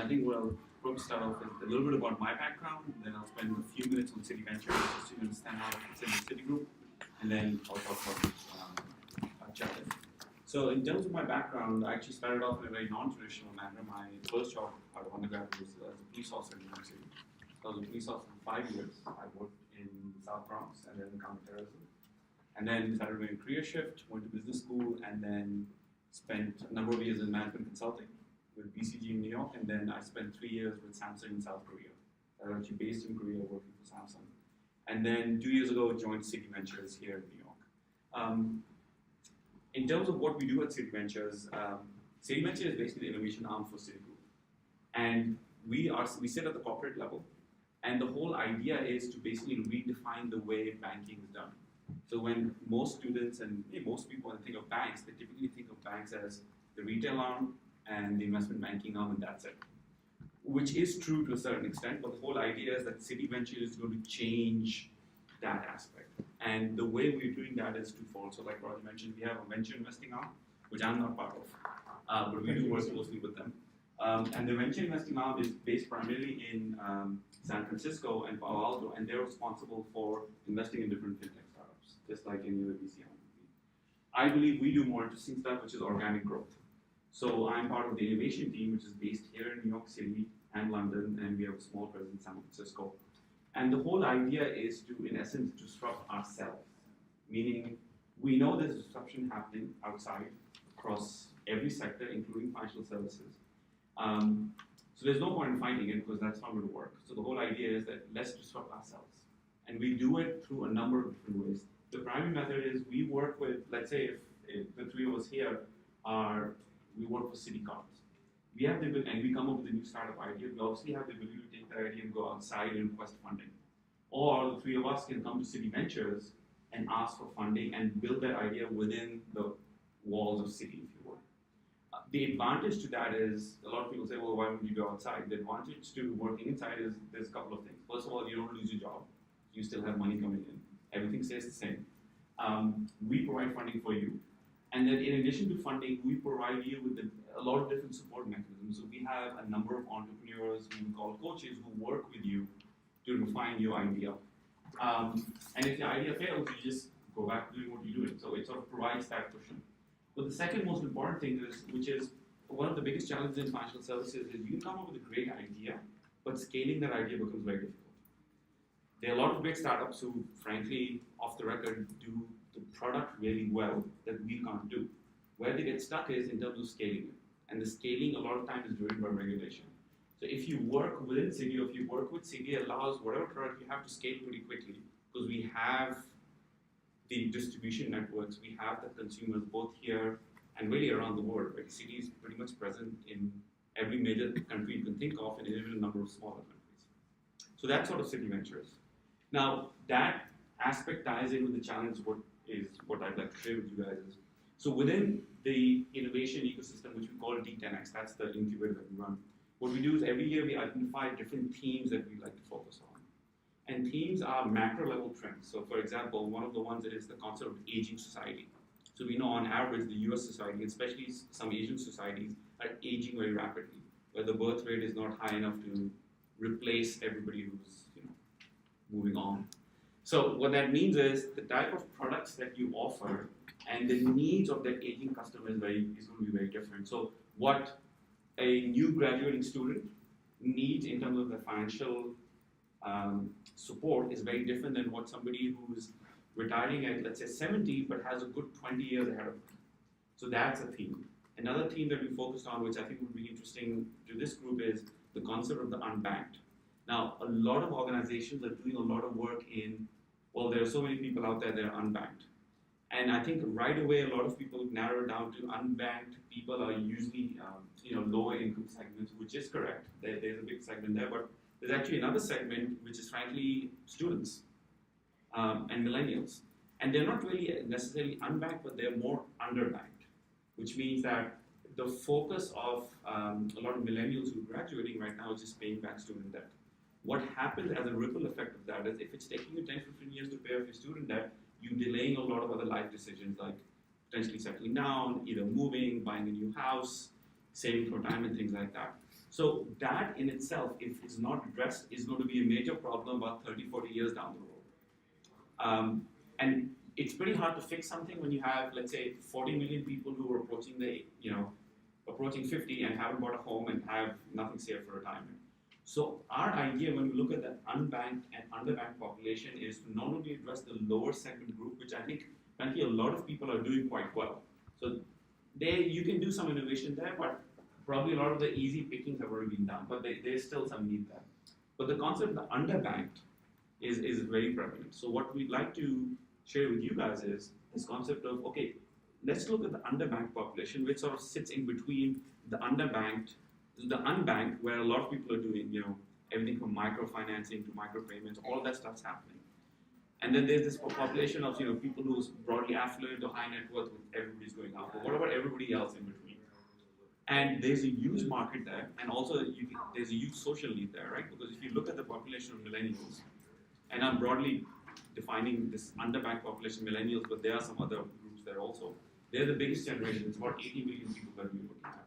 I think we'll probably start off with a little bit about my background, then I'll spend a few minutes on City Ventures just to understand how it fits in the Citigroup, and then I'll talk about Chapter. So in terms of my background, I actually started off in a very non-traditional manner. My first job out of undergrad was as a police officer in New York City. So I was a police officer for 5 years. I worked in the South Bronx and then counterterrorism. And then decided to make a career shift, went to business school, and then spent a number of years in management consulting with BCG in New York, and then I spent 3 years with Samsung in South Korea. I was actually based in Korea working for Samsung. And then 2 years ago, joined City Ventures here in New York. In terms of what we do at City Ventures, City Ventures is basically the innovation arm for Citigroup. And we sit at the corporate level, and the whole idea is to basically redefine the way banking is done. So when most students and most people think of banks, they typically think of banks as the retail arm and the investment banking arm, and that's it. Which is true to a certain extent, but the whole idea is that City Ventures is going to change that aspect. And the way we're doing that is twofold. So like Roger mentioned, we have a venture investing arm, which I'm not part of, but we do work closely with them. And the venture investing arm is based primarily in San Francisco and Palo Alto, and they're responsible for investing in different fintech startups, just like any other VC arm would be. I believe we do more interesting stuff, which is organic growth. So I'm part of the innovation team, which is based here in New York City and London, and we have a small presence in San Francisco. And the whole idea is to, in essence, disrupt ourselves. Meaning, we know there's disruption happening outside across every sector, including financial services. So there's no point in fighting it because that's not going to work. So the whole idea is that let's disrupt ourselves. And we do it through a number of different ways. The primary method is we work with, let's say if the three of us here we work for City Cards. We have the ability, and we come up with a new startup idea. We obviously have the ability to take that idea and go outside and request funding. Or the three of us can come to City Ventures and ask for funding and build that idea within the walls of City, if you will. The advantage to that is, a lot of people say, well, why would you go outside? The advantage to working inside is there's a couple of things. First of all, you don't lose your job. You still have money coming in. Everything stays the same. We provide funding for you. And then in addition to funding, we provide you with a lot of different support mechanisms. So we have a number of entrepreneurs who we call coaches who work with you to refine your idea. And if the idea fails, you just go back to doing what you're doing. So it sort of provides that cushion. But the second most important thing is, which is one of the biggest challenges in financial services, is you come up with a great idea, but scaling that idea becomes very difficult. There are a lot of big startups who, frankly, off the record, do the product really well that we can't do. Where they get stuck is in terms of scaling it. And the scaling a lot of times is driven by regulation. So if you work within City, or if you work with City, it allows whatever product you have to scale pretty quickly because we have the distribution networks, we have the consumers both here and really around the world. Right? City is pretty much present in every major country you can think of and even a number of smaller countries. So that's sort of City Ventures. Now that aspect ties in with the challenge what I'd like to share with you guys is, so within the innovation ecosystem, which we call D10X, that's the incubator that we run, what we do is every year we identify different themes that we like to focus on. And themes are macro level trends. So for example, one of the ones is the concept of aging society. So we know on average the US society, especially some Asian societies, are aging very rapidly, where the birth rate is not high enough to replace everybody who's moving on. So what that means is the type of products that you offer and the needs of that aging customer is going to be very different. So what a new graduating student needs in terms of the financial support is very different than what somebody who's retiring at, let's say, 70 but has a good 20 years ahead of them. So that's a theme. Another theme that we focused on, which I think would be interesting to this group, is the concept of the unbanked. Now, a lot of organizations are doing a lot of work in, well, there are so many people out there that are unbanked. And I think right away, a lot of people narrow down to unbanked people are usually lower income segments, which is correct. There's a big segment there, but there's actually another segment, which is frankly students and millennials. And they're not really necessarily unbanked, but they're more underbanked, which means that the focus of a lot of millennials who are graduating right now is just paying back student debt. What happens as a ripple effect of that is if it's taking you 10, 15 years to pay off your student debt, you're delaying a lot of other life decisions like potentially settling down, either moving, buying a new house, saving for retirement, things like that. So that in itself, if it's not addressed, is going to be a major problem about 30, 40 years down the road. And it's pretty hard to fix something when you have, let's say, 40 million people who are approaching approaching 50 and haven't bought a home and have nothing saved for retirement. So our idea when we look at the unbanked and underbanked population is to not only address the lower segment group, which I think frankly a lot of people are doing quite well. So you can do some innovation there, but probably a lot of the easy pickings have already been done, but there's still some need there. But the concept of the underbanked is very prevalent. So what we'd like to share with you guys is this concept of, okay, let's look at the underbanked population, which sort of sits in between the unbanked, where a lot of people are doing, everything from microfinancing to micropayments, all that stuff's happening. And then there's this population of, people who's broadly affluent or high net worth, with everybody's going out. But what about everybody else in between? And there's a huge market there, and also there's a huge social need there, right? Because if you look at the population of millennials, and I'm broadly defining this underbanked population, millennials, but there are some other groups there also. They're the biggest generation. It's about 80 million people that we're looking at.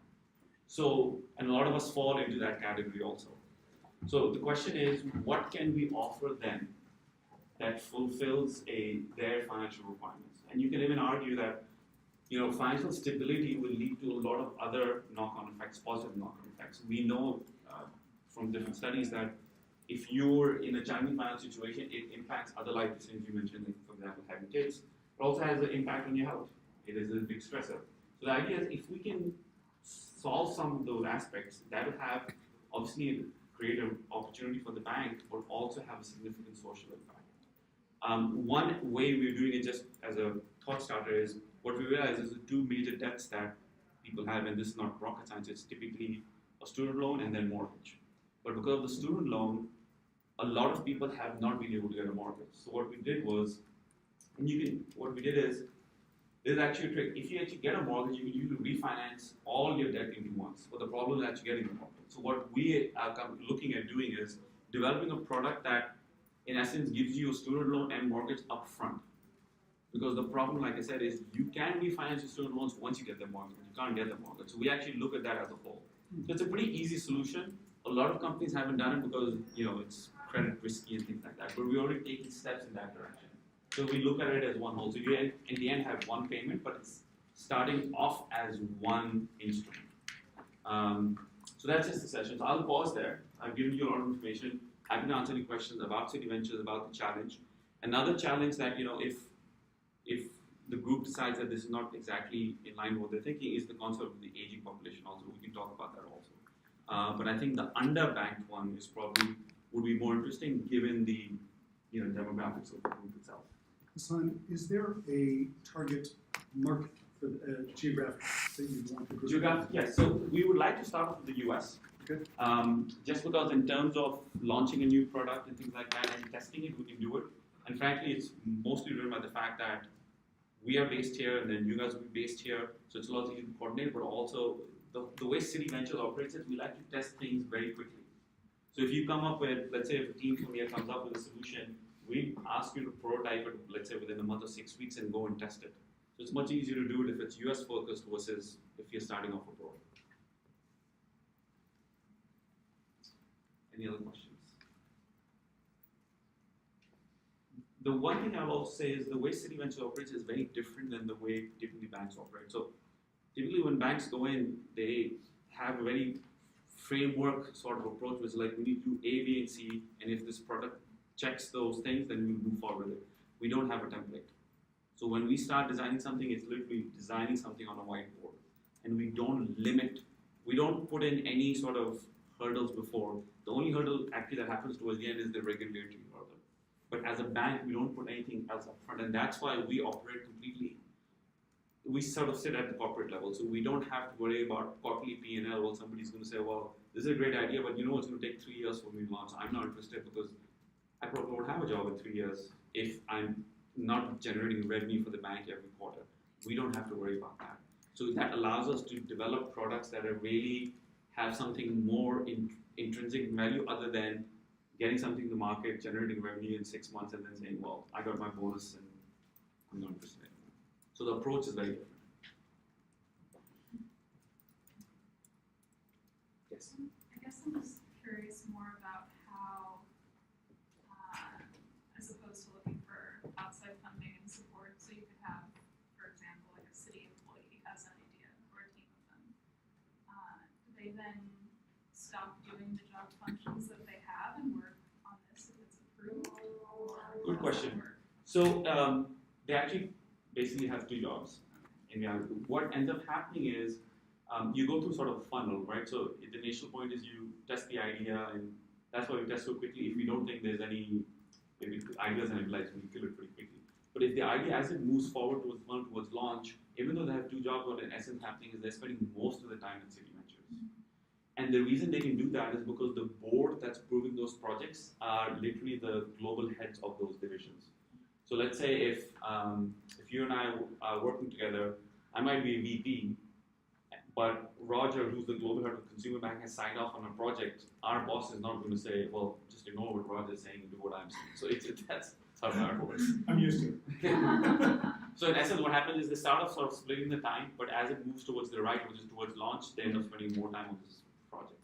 So, and a lot of us fall into that category also. So the question is, what can we offer them that fulfills their financial requirements? And you can even argue that, financial stability will lead to a lot of other knock-on effects, positive knock-on effects. We know from different studies that if you're in a challenging financial situation, it impacts other life decisions you mentioned, like, for example, having kids. It also has an impact on your health. It is a big stressor. So the idea is if we can solve some of those aspects, that will have, obviously, create an opportunity for the bank, but also have a significant social impact. One way we're doing it, just as a thought starter, is what we realize is the two major debts that people have, and this is not rocket science, it's typically a student loan and then mortgage. But because of the student loan, a lot of people have not been able to get a mortgage. So what we did was, there's actually a trick. If you actually get a mortgage, you can refinance all your debt into once. But the problem is actually getting the mortgage. So what we are looking at doing is developing a product that, in essence, gives you a student loan and mortgage upfront. Because the problem, like I said, is you can refinance your student loans once you get the mortgage. You can't get the mortgage. So we actually look at that as a whole. So it's a pretty easy solution. A lot of companies haven't done it because it's credit risky and things like that. But we're already taking steps in that direction. So we look at it as one whole. So you in the end have one payment, but it's starting off as one instrument. So that's just the session. So I'll pause there. I've given you a lot of information. Happy to answer any questions about City Ventures, about the challenge. Another challenge that, if the group decides that this is not exactly in line with what they're thinking, is the concept of the aging population also. We can talk about that also. But I think the underbanked one would be more interesting given the demographics of the group itself. Hassan, is there a target market for the geographic that you want to grow? Geographic, yes. So we would like to start off with the US. Okay. Just because in terms of launching a new product and things like that and testing it, we can do it. And frankly, it's mostly driven by the fact that we are based here and then you guys will be based here. So it's a lot easier to coordinate, but also the way City Ventures operates is we like to test things very quickly. So if you come up with, let's say if a team from here comes up with a solution, we ask you to prototype it, let's say within a month or 6 weeks and go and test it. So it's much easier to do it if it's US focused versus if you're starting off abroad. Any other questions? The one thing I'll also say is the way City Ventures operates is very different than the way typically banks operate. So typically when banks go in, they have a very framework sort of approach, which is like we need to do A, B, and C, and if this product checks those things, then we move forward with it. We don't have a template. So when we start designing something, it's literally designing something on a whiteboard. And we don't put in any sort of hurdles before. The only hurdle actually that happens towards the end is the regulatory hurdle. But as a bank, we don't put anything else up front. And that's why we operate completely. We sort of sit at the corporate level. So we don't have to worry about quarterly P&L. Well, somebody's going to say, well, this is a great idea, but it's going to take 3 years for me to launch. I'm not interested because I probably won't have a job in 3 years if I'm not generating revenue for the bank every quarter. We don't have to worry about that. So that allows us to develop products that are really have something more intrinsic value other than getting something to market, generating revenue in 6 months, and then saying, well, I got my bonus and I'm not interested anymore. So the approach is very different. Yes? I'm just curious more about how, as opposed to looking for outside funding and support, so you could have, for example, like a city employee has an idea or a team of them. Do they then stop doing the job functions that they have and work on this if it's approved? Or Good how does that question. work? So they actually basically have two jobs. In reality, what ends up happening is you go through sort of a funnel, right? So the initial point is you test the idea, and that's why we test so quickly. If we don't think there's any maybe ideas and implies, we kill it pretty quickly. But if the idea, as it moves forward towards funnel, towards launch, even though they have two jobs, what in essence happening is they're spending most of the time in City Ventures. And the reason they can do that is because the board that's approving those projects are literally the global heads of those divisions. So let's say if you and I are working together, I might be a VP, but Roger, who's the global head of consumer bank, has signed off on a project. Our boss is not going to say, well, just ignore what Roger is saying and do what I'm saying. So that's how that works. I'm used to it. So in essence, what happens is they start off sort of splitting the time, but as it moves towards the right, which is towards launch, they end up spending more time on this project.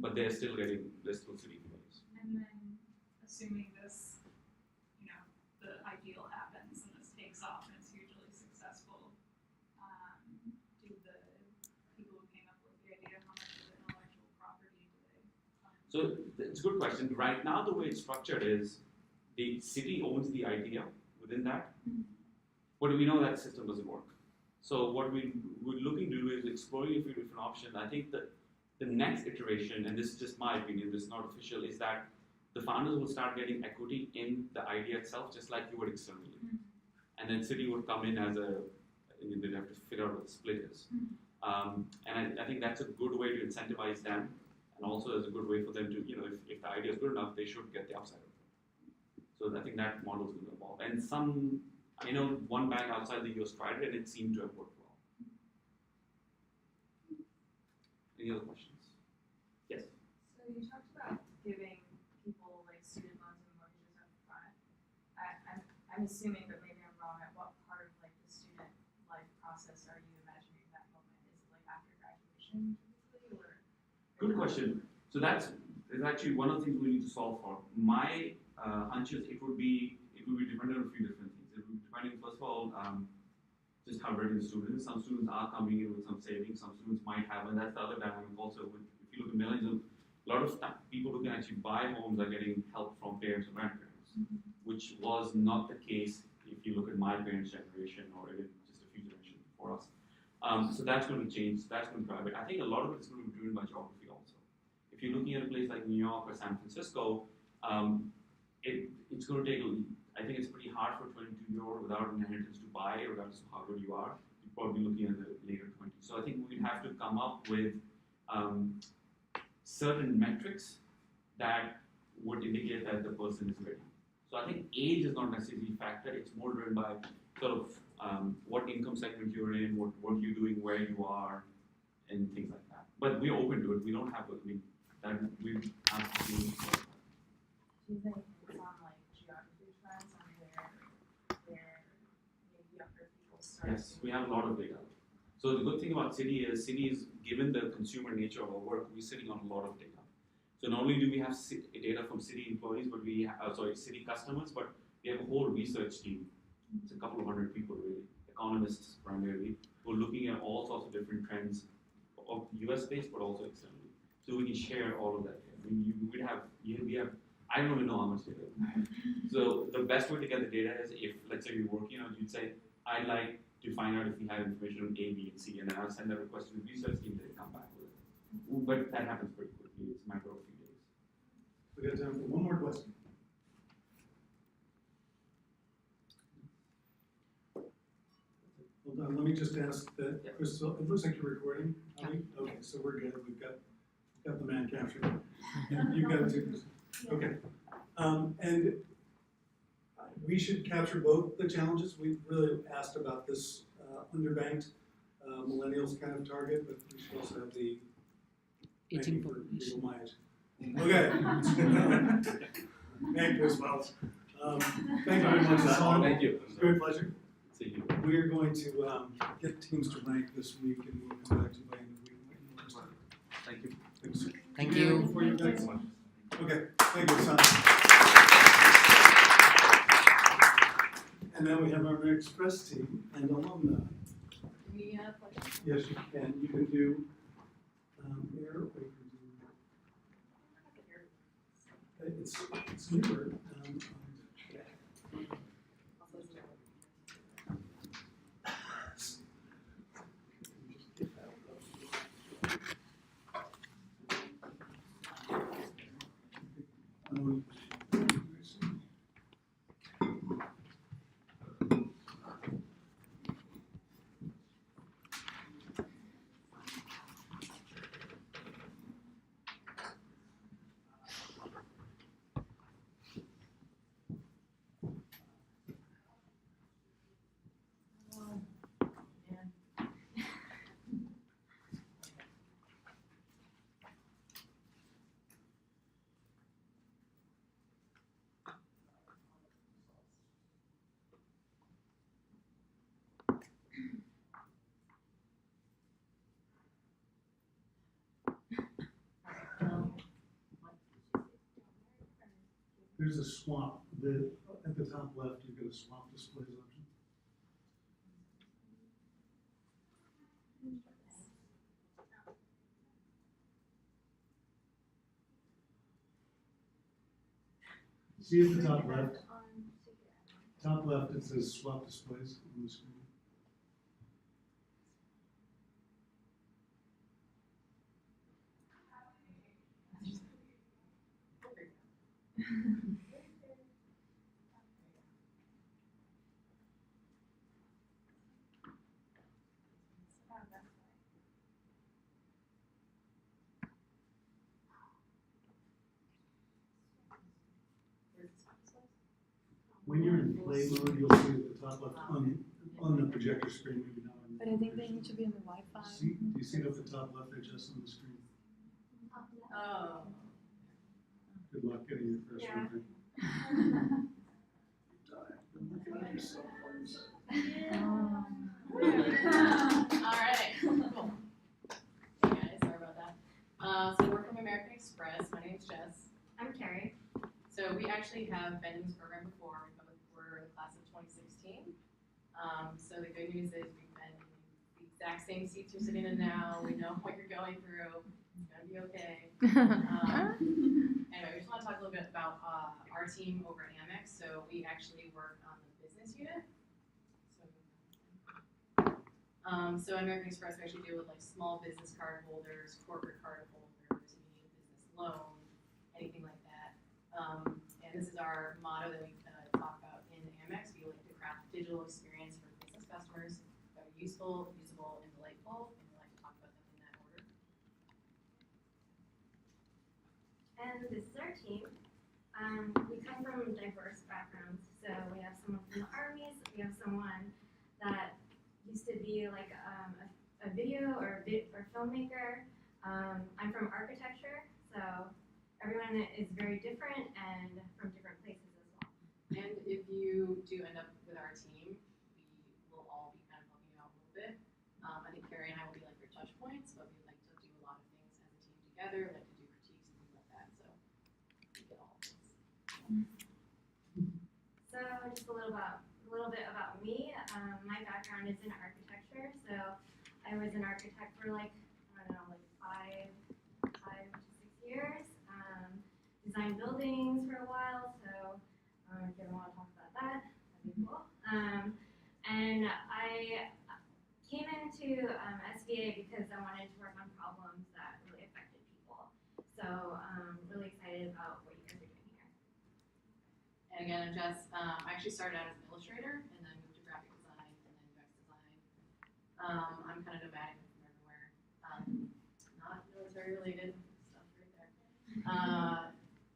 But they're still city employees. And then, assuming this, the ideal happens and this takes off and it's hugely successful, do the people who came up with the idea, how much of the intellectual property do they fund? So it's a good question. Right now, the way it's structured is the city owns the idea within that, but we know that system doesn't work. So what we're looking to do is exploring a few different options. I think that the next iteration, and this is just my opinion, this is not official, is that the founders will start getting equity in the idea itself, just like you would externally. And then city would come in as they'd have to figure out what the split is. And I think that's a good way to incentivize them, and also as a good way for them to, if the idea is good enough, they should get the upside of it. So I think that model is going to evolve. And I know one bank outside the US tried it and it seemed to have worked well. Any other questions? Yes? So you talked about giving people like student loans and mortgages up front. I'm assuming, but maybe I'm wrong, at what part of like the student life process are you imagining that moment? Is it like after graduation typically, or? Good question. So that's actually one of the things we need to solve for. My hunch is it would be dependent on a few different things. It would be depending, first of all, just how ready the student is. Some students are coming in with some savings, some students might have, and that's the other dynamic also. If you look at millennials, a lot of people who can actually buy homes are getting help from parents or grandparents, which was not the case if you look at my parents' generation or even just a few generations before us. So that's going to change, that's going to drive it. I think a lot of it is going to be driven by geography also. If you're looking at a place like New York or San Francisco, it's going to take, I think it's pretty hard for a 22-year-old without an inheritance to buy, regardless of how good you are. You're probably looking at the later 20s. So I think we'd have to come up with certain metrics that would indicate that the person is ready. So I think age is not necessarily a factor. It's more driven by sort of what income segment you're in, what work you're doing, where you are, and things like that. But we're open to it. We don't have we have to do. Do you think it's on like geography trends on where maybe younger people start? Yes, we have a lot of data. So the good thing about City is, given the consumer nature of our work, we're sitting on a lot of data. So not only do we have data from City employees, but we have, City customers, but we have a whole research team. It's a couple of hundred people really, economists primarily, who are looking at all sorts of different trends of US based, but also externally. So we can share all of that. I mean, we have, I don't even know how much data. So the best way to get the data is if, let's say you're working on, you'd say, I'd like to find out if we have information on A, B, and C, and then I'll send that request to the research team, they come back with it. But that happens pretty quickly, it's a matter of a few days. We got time for one more question. Hold on, let me just ask that, Yeah. Crystal, it looks like you're recording, are we? Okay, so we're good, we've got the man captured. You've got it too, Crystal. Okay. And we should capture both the challenges. We've really asked about this underbanked millennials kind of target, but we should also have the banking for people my age. Okay. Thank you as well. Thank you very much. Thank you. It's a great pleasure. See you. We are going to get teams to rank this week, and we'll come back to you by the end of the week. Thank you. Thanks. Thank you. Before you guys? Okay, thank you, son. And now we have our Express team and alumni. We have questions? Yes, you can. You can do here, or you can do. It's newer. Um, There's a swap. At the top left, you get a swap displays option. See at the top left? Top left, it says swap displays on the screen. When you're in play mode, you'll see at the top left on the projector screen, maybe not on. But I think they need to be on the Wi-Fi. See, do you see it at the top left there, just on the screen? Oh. Good luck getting your first Yeah. one. Alright, cool. Hey guys, sorry about that. So we're from American Express. My name's Jess. I'm Carrie. So we actually have been in this program before. We're the class of 2016. So the good news is we've been in the exact same seats you're sitting in now. We know what you're going through. It's gonna be okay. Anyway, we just want to talk a little bit about our team over at Amex. So we actually work on the business unit. So at American Express, we actually deal with like small business card holders, corporate card holders, if you need a business loan, anything like that. And this is our motto that we talk about in Amex. We like to craft digital experience for business customers that are useful, usable, and delightful. And we like to talk about them in that order. And this is our team. We come from diverse backgrounds. So we have someone from the armies, we have someone that used to be like a video or filmmaker. I'm from architecture, so everyone is very different and from different places as well. And if you do end up with our team, we will all be kind of helping you out a little bit. I think Carrie and I will be like your touch points, but we like to do a lot of things as a team together, like to do critiques and things like that. So we get all of this. So just a little bit about me. My background is in architecture, so I was an architect for like, I don't know, like five to 6 years. Designed buildings for a while, so if you want to talk about that, that'd be cool. And I came into SBA because I wanted to work on problems that really affected people. So really excited about what you guys are doing here. And again, I'm Jess. I actually started out as an illustrator and then moved to graphic design and then UX design. I'm kind of nomadic from everywhere. Not military related stuff right there.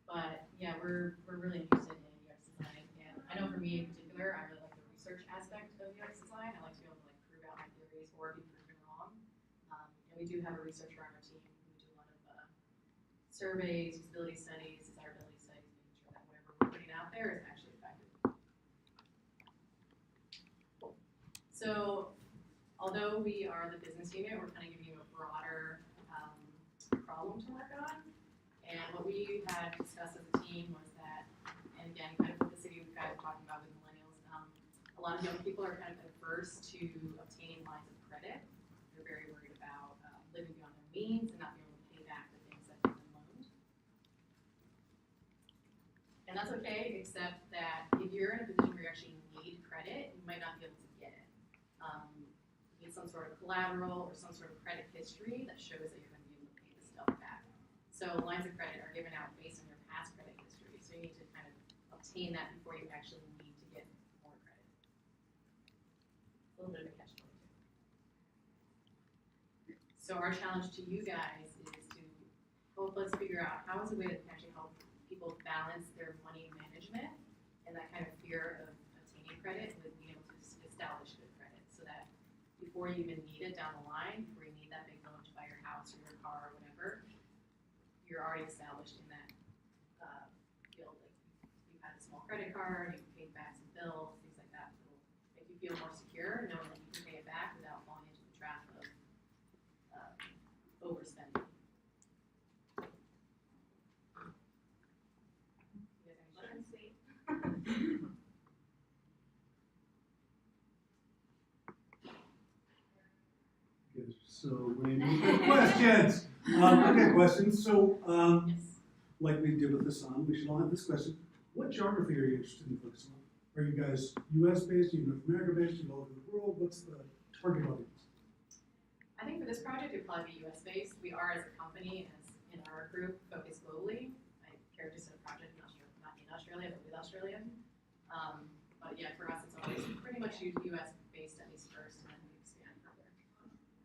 But yeah, we're really interested in UX design. And I know for me in particular, I really like the research aspect of UX design. I like to be able to like prove out my theories or be proven wrong. And we do have a researcher on our team. We do a lot of surveys, usability studies, desirability studies, making sure that whatever we're putting out there is actually effective. So, although we are the business unit, we're kind of giving you a broader problem to work on. And what we had discussed as a team was that, and again, kind of what the city was kind of talking about with millennials, a lot of young people are kind of averse to obtaining lines of credit. They're very worried about living beyond their means and not being able to pay back the things that they've been loaned. And that's okay, except that if you're in a position where you actually need credit, you might not be able to get it. You need some sort of collateral or some sort of credit history that shows that you're going to be able to pay this stuff back. So lines of credit are given out based on your past credit history. So you need to kind of obtain that before you actually need to get more credit. A little bit of a catch-22. So our challenge to you guys is to help us figure out how is a way that can actually help people balance their money management and that kind of fear of obtaining credit with being able to establish good credit, so that before you even need it down the line, before you need that big loan to buy your house or your car or whatever, you're already established in that field. Like you've had a small credit card, you've paid back some bills, things like that. It'll make you feel more secure, knowing that you can pay it back without falling into the trap of overspending. You guys have any questions? Good. So, Wayne, questions? Okay, questions. So, Yes. like we did with the sun, we should all have this question. What geography are you interested in focusing on? Are you guys US based, are you North America based, are you all over the world? What's the target audience? I think for this project, it'd probably be US based. We are as a company, as in our group, focused globally. I characterized a project not in Australia, but with Australia. But yeah, for us, it's always pretty much US based at least first, and then we expand further.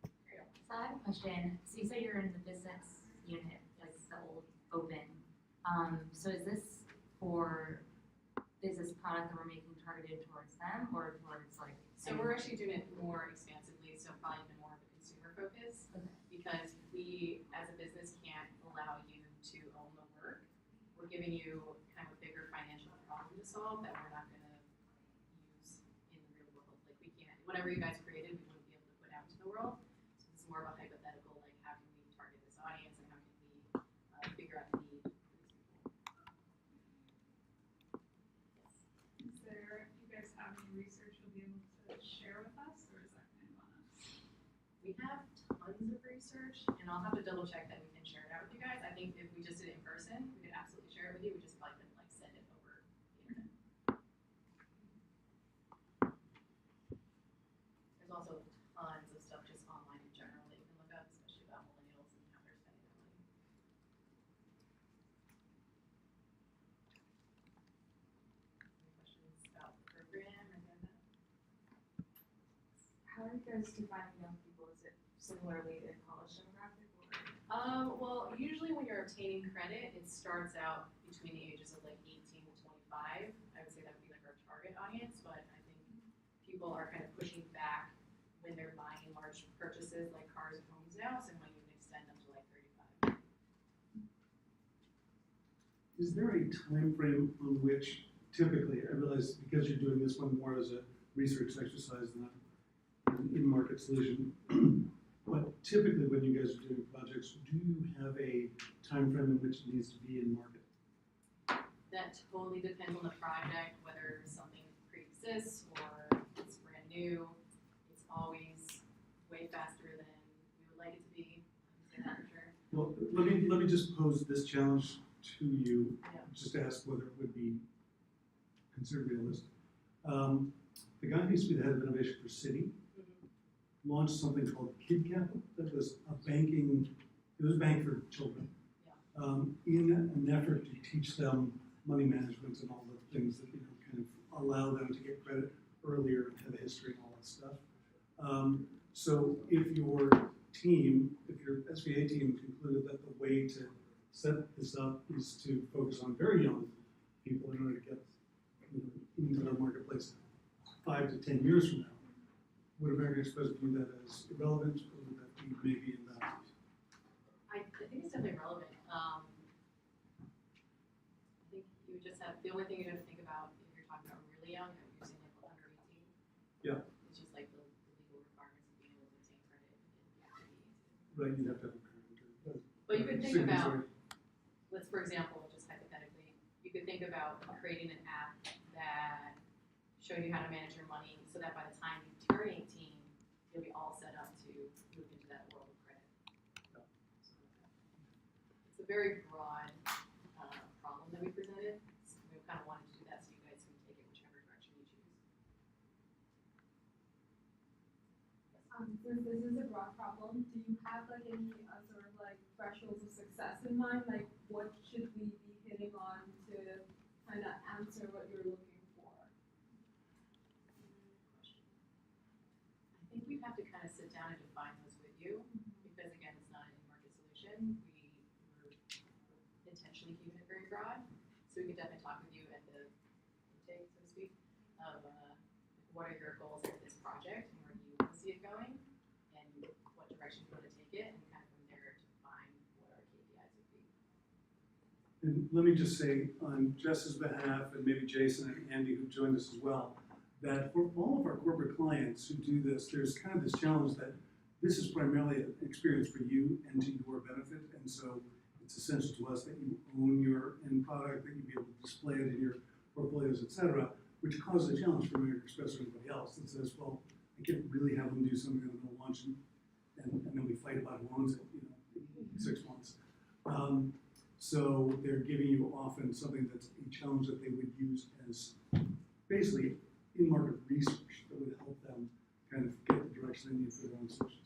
There you go. So I have a question. So you said you're in the business unit, like the old open. So is this for business product that we're making targeted towards them or towards like? So we're actually doing it more expansively, so probably even more of a consumer focus. Okay. Because we, as a business, can't allow you to own the work. We're giving you kind of a bigger financial problem to solve that we're not gonna use in the real world. Like we can't, whatever you guys created, we wouldn't be able to put out to the world. So it's more of a hypothetical, like how can we target this audience and how can we figure out the need for these people. Yes. Is there, you guys have any research you'll be able to share with us, or is that kind of on us? We have tons of research, and I'll have to double check that we can share it out with you guys. I think if we just did it in person, we could absolutely share it with you. We just probably couldn't like send it over the internet. There's also tons of stuff just online in general that you can look up, especially about millennials and how they're spending their money. Any questions about the program or anything like that? How are you guys defining young people? Is it similarly a college demographic or? Well, usually when you're obtaining credit, it starts out between the ages of like 18 to 25. I would say that would be like our target audience, but I think people are kind of pushing back when they're buying large purchases like cars and homes now, so when you can extend them to like 35. Is there a time frame on which typically, I realize because you're doing this one more as a research exercise than an in-market solution, but typically when you guys are doing projects, do you have a time frame in which it needs to be in market? That totally depends on the project, whether something pre-exists or it's brand new. It's always way faster than we would like it to be. I can say that for sure. Well, let me just pose this challenge to you, Yeah. just to ask whether it would be considered realistic. The guy who used to be the head of innovation for Citi launched something called Kid Capital that was a banking, it was a bank for children. In an effort to teach them money management and all the things that, kind of allow them to get credit earlier and have a history and all that stuff. So if your team, if your SVA team concluded that the way to set this up is to focus on very young people in order to get into the marketplace 5 to 10 years from now, would American Express view that as irrelevant, or would that be maybe invalid? I think it's definitely relevant. I think you just have, the only thing you have to think about if you're talking about really young, if you're using like under 18. Yeah. It's just like the legal requirements of being able to obtain credit and you have to be 18. Right, you'd have to have a current. But you could think signatory. about, let's for example, just hypothetically, you could think about creating an app that showed you how to manage your money so that by the time you turn 18, you'll be all set up to move into that world of credit. It's a very broad problem that we presented. So we kind of wanted to do that so you guys can take it whichever direction you choose. Since this is a broad problem, do you have like any sort of like thresholds of success in mind? Like what should we be hitting on to kind of answer what you're looking for? I think we'd have to kind of sit down and define those with you, because again, it's not an in-market solution. We're intentionally keeping it very broad, so we could definitely talk with you at the intake, so to speak, of what are your goals for this project and where do you want to see it going, and what direction you want to take it, and kind of from there define what our KPIs would be. And let me just say on Jess's behalf, and maybe Jason and Andy who joined us as well, that for all of our corporate clients who do this, there's kind of this challenge that this is primarily an experience for you and to your benefit, and so it's essential to us that you own your end product, that you be able to display it in your portfolios, et cetera, which causes a challenge for American Express or anybody else that says, well, I can't really have them do something that I'm going to launch and then we fight about who owns it, in 6 months. So they're giving you often something that's a challenge that they would use as basically in-market research that would help them kind of get the direction they need for their own solutions.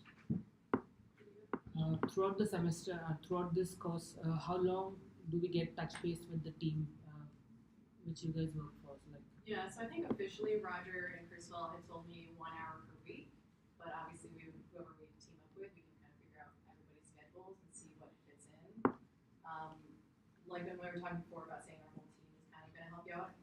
Throughout the semester, throughout this course, how long do we get touch base with the team which you guys work for? So, like, Yeah, so I think officially Roger and Crystal had told me 1 hour per week, but obviously whoever we team up with, we can kind of figure out everybody's schedules and see what fits in. Like when we were talking before about saying our whole team is kind of going to help you out,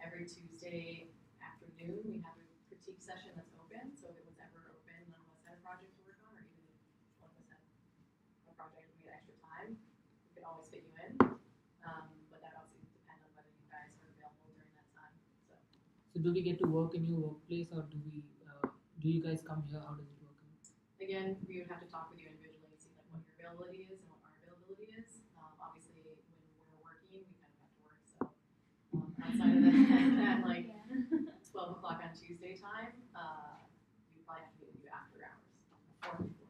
every Tuesday afternoon we have a critique session that's open, so if it was ever open, none of us had a project to work on, or even if one of us had a project and we had extra time, we could always fit you in. But that obviously depends on whether you guys are available during that time. so do we get to work in your workplace, or do you guys come here? How does it work? Again, we would have to talk with you individually and see like what your availability is and what our availability is. Obviously, when we're working, we kind of have to work. So outside of that, like 12 o'clock on Tuesday time, you probably have to do after hours or before.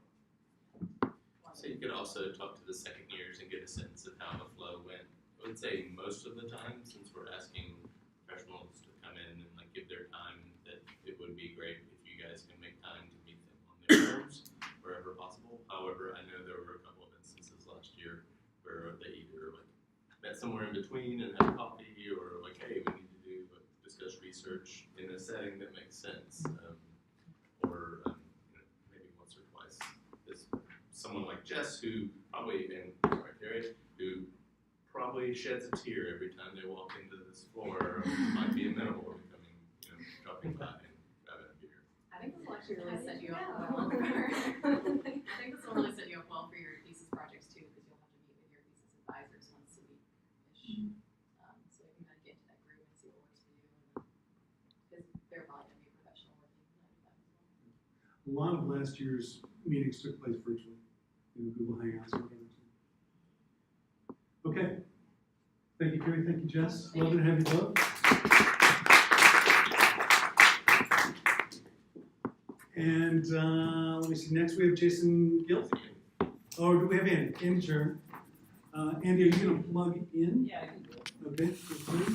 So you could also talk to the second years and get a sense of how the flow went. I would say most of the time, since we're asking professionals to come in and like give their time, that it would be great if you guys can make time to meet them on their terms wherever possible. However, I know there were a couple of instances last year where they either like met somewhere in between and had coffee, or like, hey, we need to do discuss research in a setting that makes sense, or maybe once or twice. There's someone like Jess who probably, and sorry, Terry, who probably sheds a tear every time they walk into this floor, might be amenable to coming, dropping by and grabbing a beer. I think this will actually really set you up well for I think this will really set you up well for your thesis projects too, because you'll have to meet with your thesis advisors once a week-ish. So you can kind of get into that groove and see what works for you, because they're probably going to be a professional working 9 to 5 as well. A lot of last year's meetings took place virtually, Google Hangouts or whatever. Okay. Thank you, Carrie. Thank you, Jess. Lovely to have you both. And let me see. Next, we have Jason Gill. Or do we have Andy? Andy's turn. Andy, are you going to plug in? Yeah, I can do it. Okay. Good.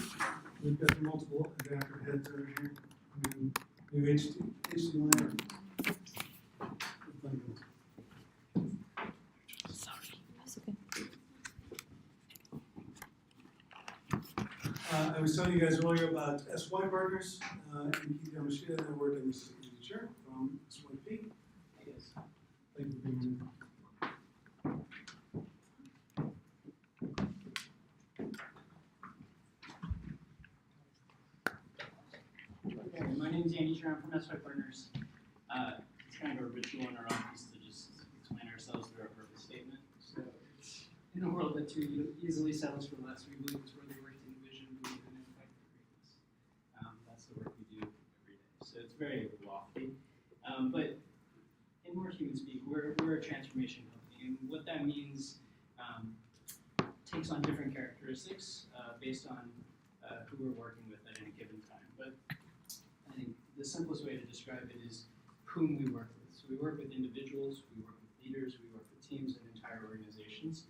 We've got multiple adapter heads over here. And new HDMI. I was telling you guys earlier about SY Partners, and Keith Yamashita, and I work in this chair from SYP. Yes. Thank you for being here. My name is Andy Sharon from SY Partners. It's kind of a ritual in our office to just explain ourselves through our purpose statement. So it's in a world that too easily settles for less, we believe it's worthy work to envision, believe, and impact greatness. That's the work we do every day. So it's very lofty. But in more human speak, we're a transformation company. And what that means takes on different characteristics based on who we're working with at any given time. But I think the simplest way to describe it is whom we work with. So we work with individuals, we work with leaders, we work with teams and entire organizations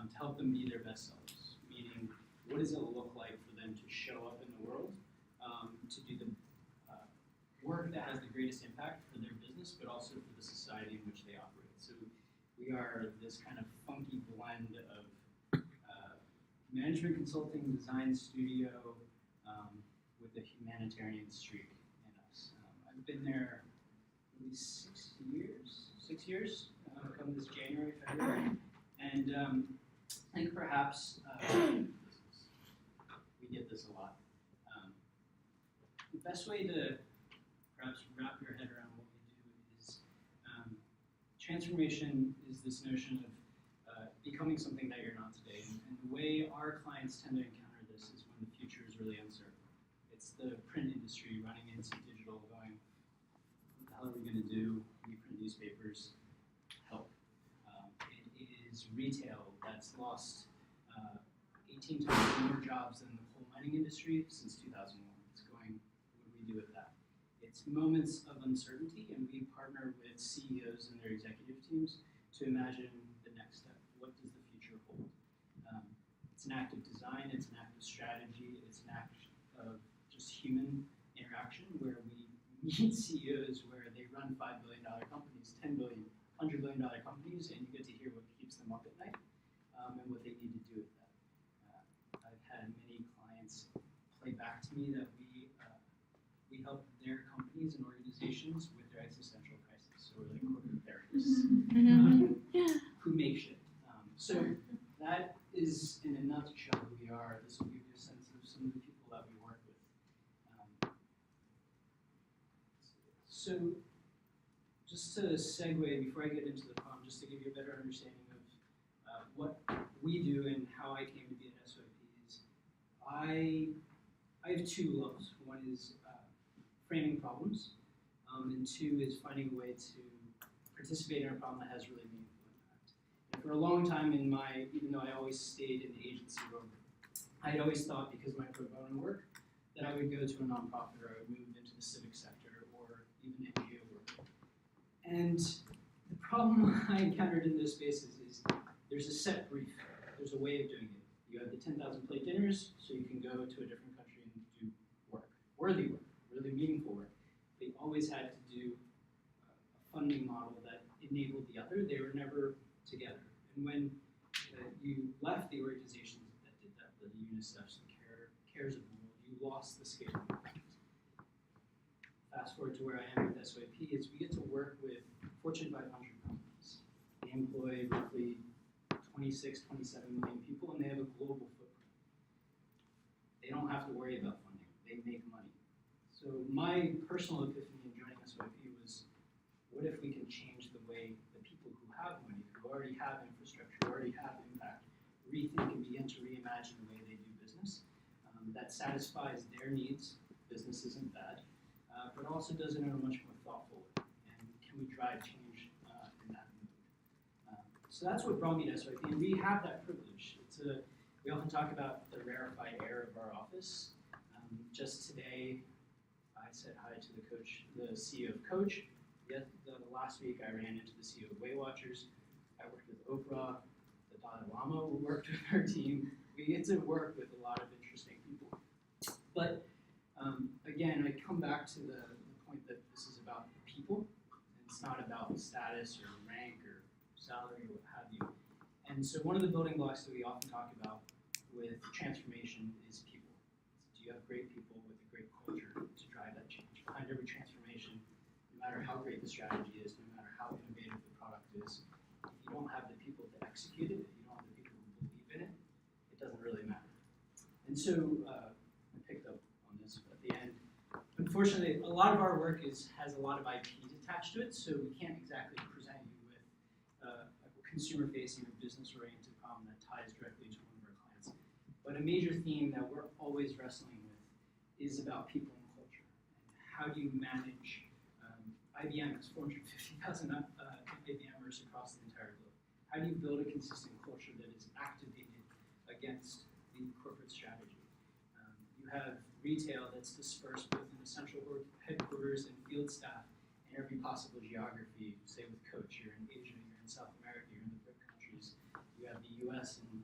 to help them be their best selves. Meaning, what does it look like for them to show up in the world, to do the work that has the greatest impact for their business, but also for the society in which they operate. So we are this kind of funky blend of management consulting, design studio, with a humanitarian streak in us. I've been there maybe 6 years, come this January, February, and I think perhaps we get this a lot. The best way to perhaps wrap your head around what we do is transformation is this notion of becoming something that you're not today. And the way our clients tend to encounter this is when the future is really uncertain. It's the print industry running into digital going, what the hell are we going to do? We print newspapers, help. It is retail that's lost 18 times more jobs than the coal mining industry since 2001. It's going, what do we do with that? It's moments of uncertainty, and we partner with CEOs and their executive teams to imagine the next step. What does the future hold? It's an act of design, it's an act of strategy, it's an act of just human interaction where we meet CEOs where they run $5 billion companies, $10 billion, $100 billion companies, and you get to hear what keeps them up at night and what they need to do with that. I've had many clients play back to me that we help their companies and organizations with their existential crisis. So we're like corporate therapists who make shit. So that is, in a nutshell, who we are. This will give you a sense of some of the people that we work with. So just to segue, before I get into the problem, just to give you a better understanding of what we do and how I came to be at SIPSD, I have two loves. One is framing problems, and two is finding a way to participate in a problem that has really meaningful impact. And for a long time even though I always stayed in the agency world, I had always thought because of my pro bono work that I would go to a nonprofit or I would move into the civic sector or even NGO work. And the problem I encountered in those spaces is there's a set brief, there's a way of doing it. You have the 10,000 plate dinners, so you can go to a different country and do work, worthy work, really meaningful work. They always had to do a funding model that enabled the other. They were never together. And when you left the organizations that did that, the UNICEFs, the CARES of the world, you lost the scale of impact. Fast forward to where I am with SIP is we get to work with Fortune 500 companies. They employ roughly 26, 27 million people, and they have a global footprint. They don't have to worry about funding. They make money. So my personal epiphany in joining SIP was, what if we can change the way the people who have money, who already have infrastructure, who already have impact, rethink and begin to reimagine the way they do business that satisfies their needs. Business isn't bad, but also does it in a much more thoughtful way. And can we drive change in that mode? So that's what brought me to SIP, and we have that privilege. We often talk about the rarefied air of our office. Just today, I said hi to the CEO of Coach. Last week, I ran into the CEO of Weight Watchers. I worked with Oprah, the Dalai Lama who worked with our team. We get to work with a lot of interesting people. But again, I come back to the point that this is about people. And it's not about status or rank or salary or what have you. And so one of the building blocks that we often talk about with transformation is people. Do you have great people with a great culture to drive that change? Behind every transformation, no matter how great the strategy is, no matter how innovative the product is, if you don't have the people to execute it, if you don't have the people who believe in it, it doesn't really matter. And so I picked up on this at the end. Unfortunately, a lot of our work has a lot of IP attached to it, so we can't exactly present you with a consumer-facing or business-oriented problem that ties directly to one of our clients. But a major theme that we're always wrestling with is about people and culture. And how do you manage IBM has 450,000 IBMers across the entire globe. How do you build a consistent culture that is activated against the corporate strategy. You have retail that's dispersed both in essential headquarters and field staff in every possible geography. Say with Coach, you're in Asia, you're in South America, you're in the BRIC countries. You have the U.S. and the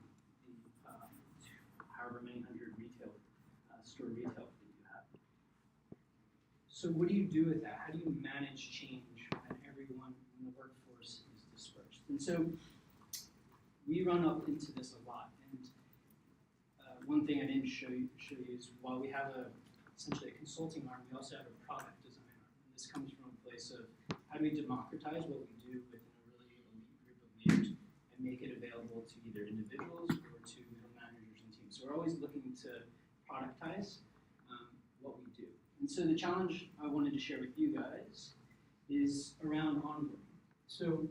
however many hundred retail store retail that you have. So what do you do with that? How do you manage change when the workforce is dispersed? And so we run up into this a lot. And one thing I didn't show you is while we have essentially a consulting arm, we also have a product design arm. And this comes from a place of how do we democratize what we do within a really elite group of leaders and make it available to either individuals or to middle managers and teams. So we're always looking to productize what we do. And so the challenge I wanted to share with you guys is around onboarding. So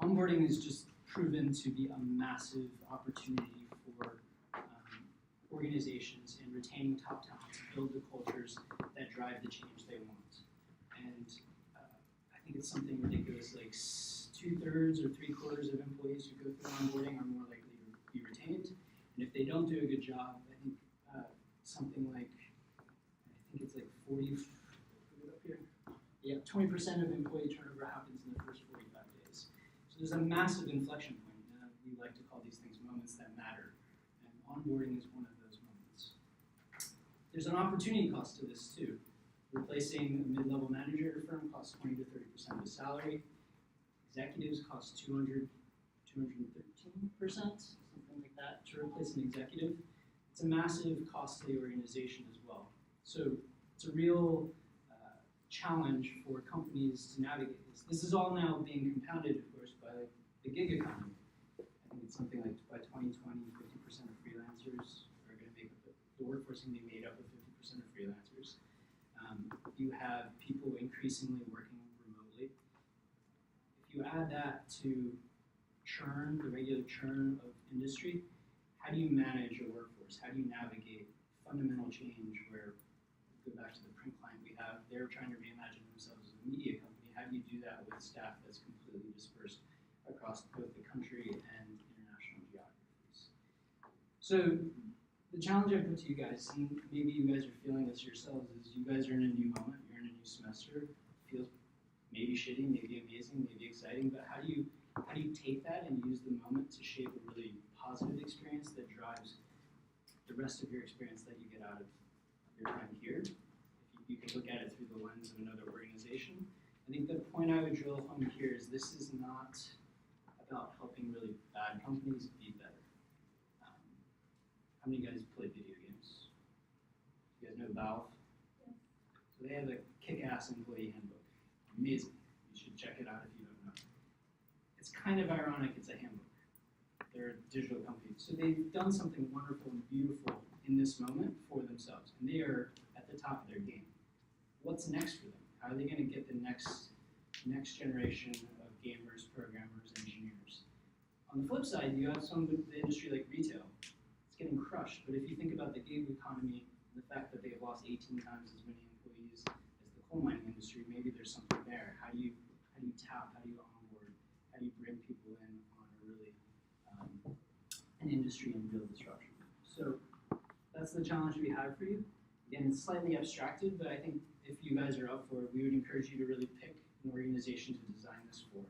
onboarding is just proven to be a massive opportunity for organizations in retaining top talent to build the cultures that drive the change they want. And I think it's something ridiculous, like 2/3 or 3/4 of employees who go through onboarding are more likely to be retained. And if they don't do a good job, I think something like, I think it's like 40, put it up here. Yeah, 20% of employee turnover happens in the first 45 days. So there's a massive inflection point. We like to call these things moments that matter. And onboarding is one of those moments. There's an opportunity cost to this too. Replacing a mid-level manager at a firm costs 20 to 30% of the salary. Executives cost 213%, something like that, to replace an executive. It's a massive cost to the organization as well. So it's a real challenge for companies to navigate this. This is all now being compounded, of course, by the gig economy. I think it's something like by 2020, 50% of freelancers are going to make up the workforce can be made up of 50% of freelancers. You have people increasingly working remotely. If you add that to churn, the regular churn of industry, how do you manage your workforce? How do you navigate fundamental change where, go back to the print client we have, they're trying to reimagine themselves as a media company. How do you do that with staff that's completely dispersed across both the country and international geographies? So the challenge I put to you guys, and maybe you guys are feeling this yourselves, is you guys are in a new moment, you're in a new semester. It feels maybe shitty, maybe amazing, maybe exciting, but how do you take that and use the moment to shape a really positive experience that drives the rest of your experience that you get out of your time here? If you can look at it through the lens of another organization. I think the point I would drill home here is this is not about helping really bad companies be better. How many of you guys play video games? You guys know Valve? Yeah. So they have a kick-ass employee handbook. Amazing. You should check it out if you don't know. It's kind of ironic it's a handbook. They're a digital company. So they've done something wonderful and beautiful in this moment for themselves. And they are at the top of their game. What's next for them? How are they going to get the next generation of gamers, programmers, engineers? On the flip side, you have some of the industry like retail. It's getting crushed. But if you think about the gig economy, the fact that they've lost 18 times as many employees as the coal mining industry, maybe there's something there. How do you tap? How do you onboard? How do you bring people in on a really an industry in real disruption? So that's the challenge we have for you. Again, it's slightly abstracted, but I think if you guys are up for it, we would encourage you to really pick an organization to design this for.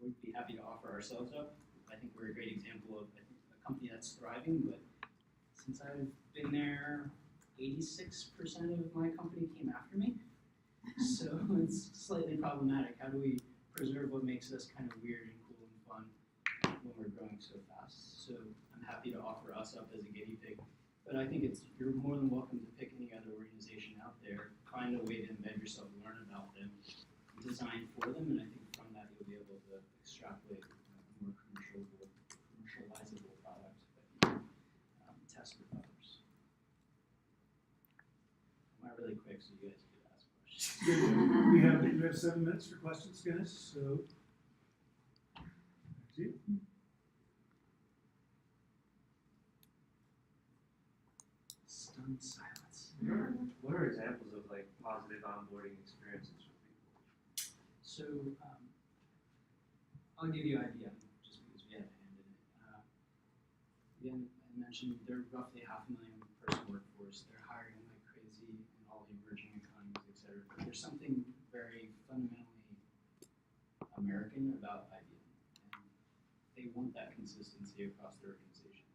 We'd be happy to offer ourselves up. I think we're a great example of a company that's thriving, but since I've been there, 86% of my company came after me. So it's slightly problematic. How do we preserve what makes us kind of weird and cool and fun when we're growing so fast? So I'm happy to offer us up as a guinea pig. But I think you're more than welcome to pick any other organization out there, find a way to embed yourself, learn about them, design for them, and I think from that you'll be able to extrapolate a more commercializable product that you can test with others. I went really quick so you guys could ask questions. We have 7 minutes for questions, guys, so back to you. Stunned silence. What are examples of like positive onboarding experiences for people? So I'll give you IBM just because we have a hand in it. again, I mentioned they're roughly 500,000 person workforce. They're hiring like crazy in all the emerging economies, et cetera. But there's something very fundamentally American about IBM, and they want that consistency across their organization.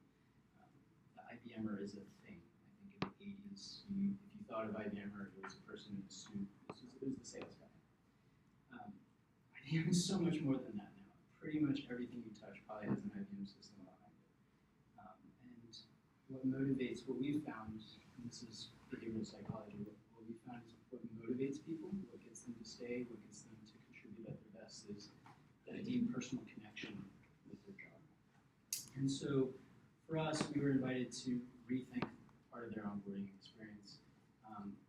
The IBMer is a thing. I think in the 80s, if you thought of IBMer, it was a person in a suit. It was the sales guy. IBM is so much more than that now. Pretty much everything you touch probably has an IBM system behind it. And what motivates, what we've found, and this is behavioral psychology, what we found is what motivates people, what gets them to stay, what gets them to contribute at their best is that deep personal connection with their job. And so for us, we were invited to rethink part of their onboarding experience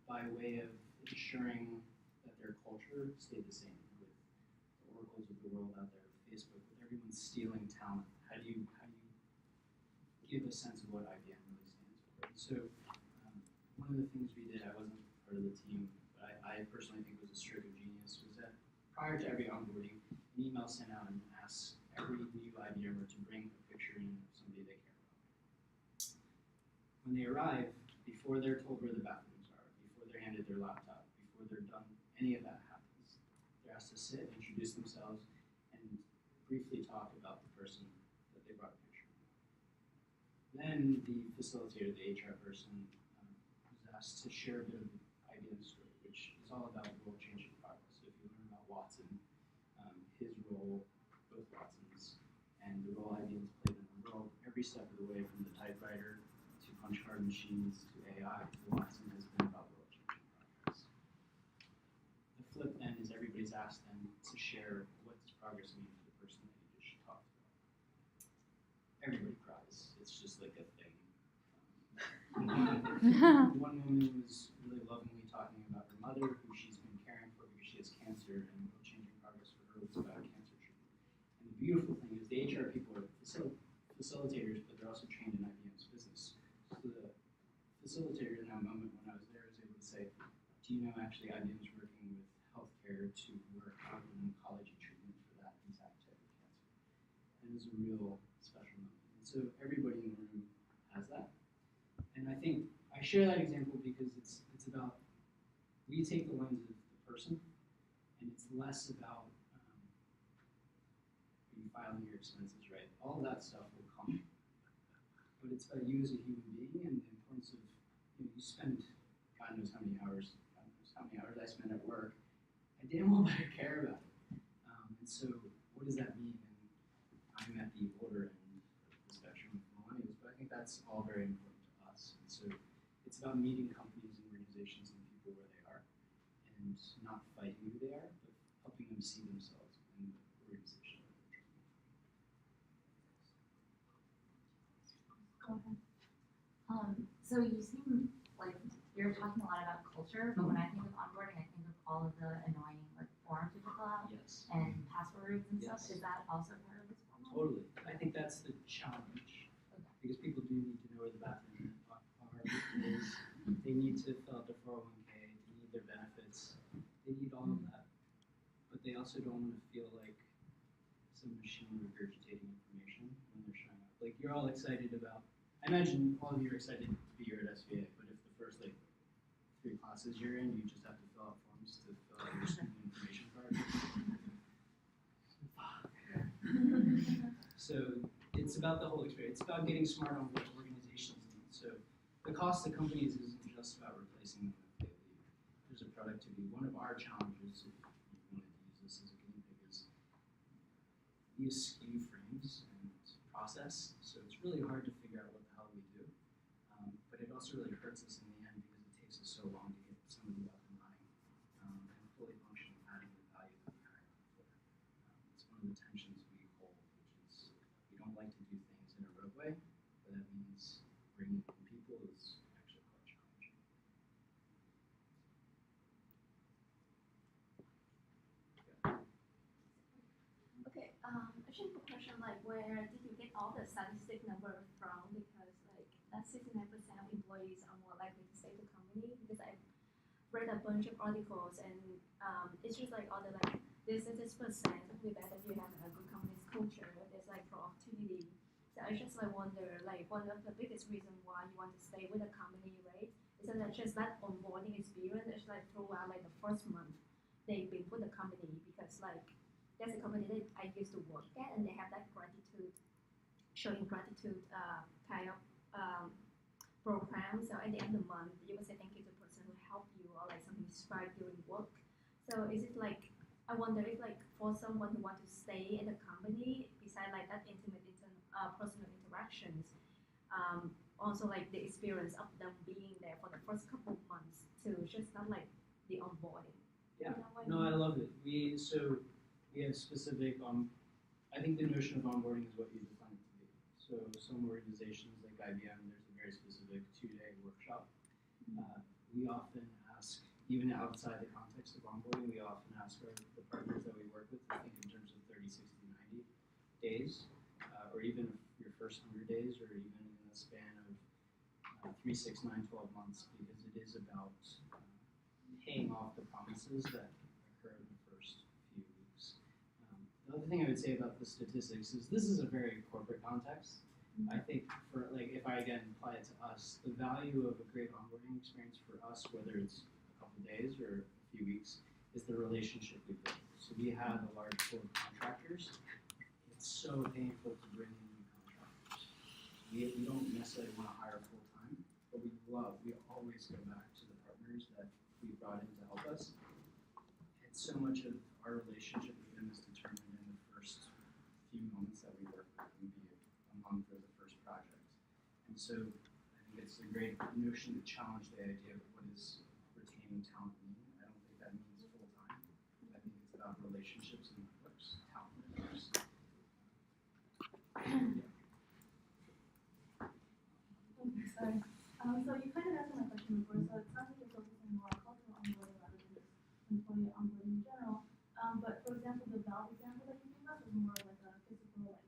by way of ensuring that their culture stayed the same with the Oracles of the world out there, Facebook, with everyone stealing talent. How do you give a sense of what IBM really stands for? And so one of the things we did, I wasn't part of the team, but I personally think was a stroke of genius, was that prior to every onboarding, an email sent out and asked every new IBMer to bring a picture in of somebody they care about. When they arrive, before they're told where the bathrooms are, before they're handed their laptop, before they're done, any of that happens. They're asked to sit, introduce themselves, and briefly talk about the person that they brought a picture of. Then the facilitator, the HR person, was asked to share a bit of the IBM story, which is all about world-changing progress. So if you learn about Watson, his role, both Watsons, and the role IBM's played in the world, every step of the way from the typewriter to punch card machines to AI, Watson has been about world-changing progress. The flip then is everybody's asked them to share what does progress mean for the person that you just talked about. Everybody cries. It's just like a thing. One woman was really lovingly talking about her mother, who she's been caring for because she has cancer, and world-changing progress for her was about cancer treatment. And the beautiful thing is the HR people are facilitators, but they're also trained in IBM's business. So the facilitator in that moment when I was there was able to say, do you know actually IBM's working with healthcare to work on oncology treatment for that exact type of cancer? And it was a real special moment. And so everybody in the room has that. And I think I share that example because it's about, we take the lens of the person, and it's less about are you filing your expenses right? All of that stuff will come. But it's about you as a human being and the importance of, you spend God knows how many hours I spend at work. I damn well better care about it. And so what does that mean? And I'm at the older end of the spectrum of millennials, but I think that's all very important to us. And so it's about meeting companies and organizations and people where they are and not fighting who they are, but helping them see themselves in the organization. Go ahead. So you seem like you're talking a lot about culture, but when I think of onboarding, I think of all of the annoying like forms you fill out Yes. and passwords and stuff. Yes. Is that also part of this format? Totally. I think that's the challenge. Okay. Because people do need to know where the bathroom is. They need to fill out their 401k. They need their benefits. They need all of that. But they also don't want to feel like some machine regurgitating information when they're showing up. Like you're all excited about, I imagine all of you are excited to be here at SVA, but if the first 3 classes you're in, you just have to fill out forms to fill out your student information card. So it's about the whole experience. It's about getting smart on what organizations need. So the cost to companies isn't just about replacing them if they leave. There's a productivity. One of our challenges, if you wanted to use this as a guinea pig, is we use SKU frames and process. So it's really hard to figure out what the hell we do. But it also really hurts us in the end because it takes us so long to get somebody up and running and fully functioning, adding the value that we hired for. It's one of the tensions we hold, which is we don't like to do things in a rote way, but that means bringing in people is actually quite challenging. Okay, actually a question like where did you get all the statistic number from? Because like that 69% of employees are more likely to stay to company because I read a bunch of articles and it's just like all the like this percent will be better if you have a good company's culture. There's like productivity. So I just like wonder, like one of the biggest reason why you want to stay with a company, right? Isn't that just that onboarding experience? It's like throughout like the first month they've been with the company because like that's a company that I used to work at and they have that gratitude, showing gratitude kind of program. So at the end of the month, you will say thank you to the person who helped you or like something inspired during work. So is it like I wonder if like for someone who want to stay in the company, besides like that intimate personal interactions, also like the experience of them being there for the first couple of months too, just not like the onboarding. Yeah. You know what No, I I mean? love it. We have specific I think the notion of onboarding is what you define it to be. So some organizations like IBM, there's a very specific 2-day workshop. We often ask, even outside the context of onboarding, we often ask the partners that we work with to think in terms of 30, 60, 90 days, or even your first 100 days, or even in the span of 3, 6, 9, 12 months, because it is about paying off the promises that occur in the first few weeks. The other thing I would say about the statistics is this is a very corporate context. I think for like if I again apply it to us, the value of a great onboarding experience for us, whether it's a couple days or a few weeks, is the relationship we build. So we have a large pool of contractors. It's so painful to bring in new contractors. We don't necessarily want to hire full time, but we always go back to the partners that we brought in to help us. And so much of our relationship with them is determined in the first few moments that we work with them, be it a month or the first project. And so I think it's a great notion to challenge the idea of what is retaining talent mean. I don't think that means full time. I think it's about relationships and networks, talent networks. Sorry. So you kind of answered my question before. So it sounds like you're focusing more on cultural onboarding rather than just employee onboarding in general. But for example, the Valve example that you gave us was more like a physical, like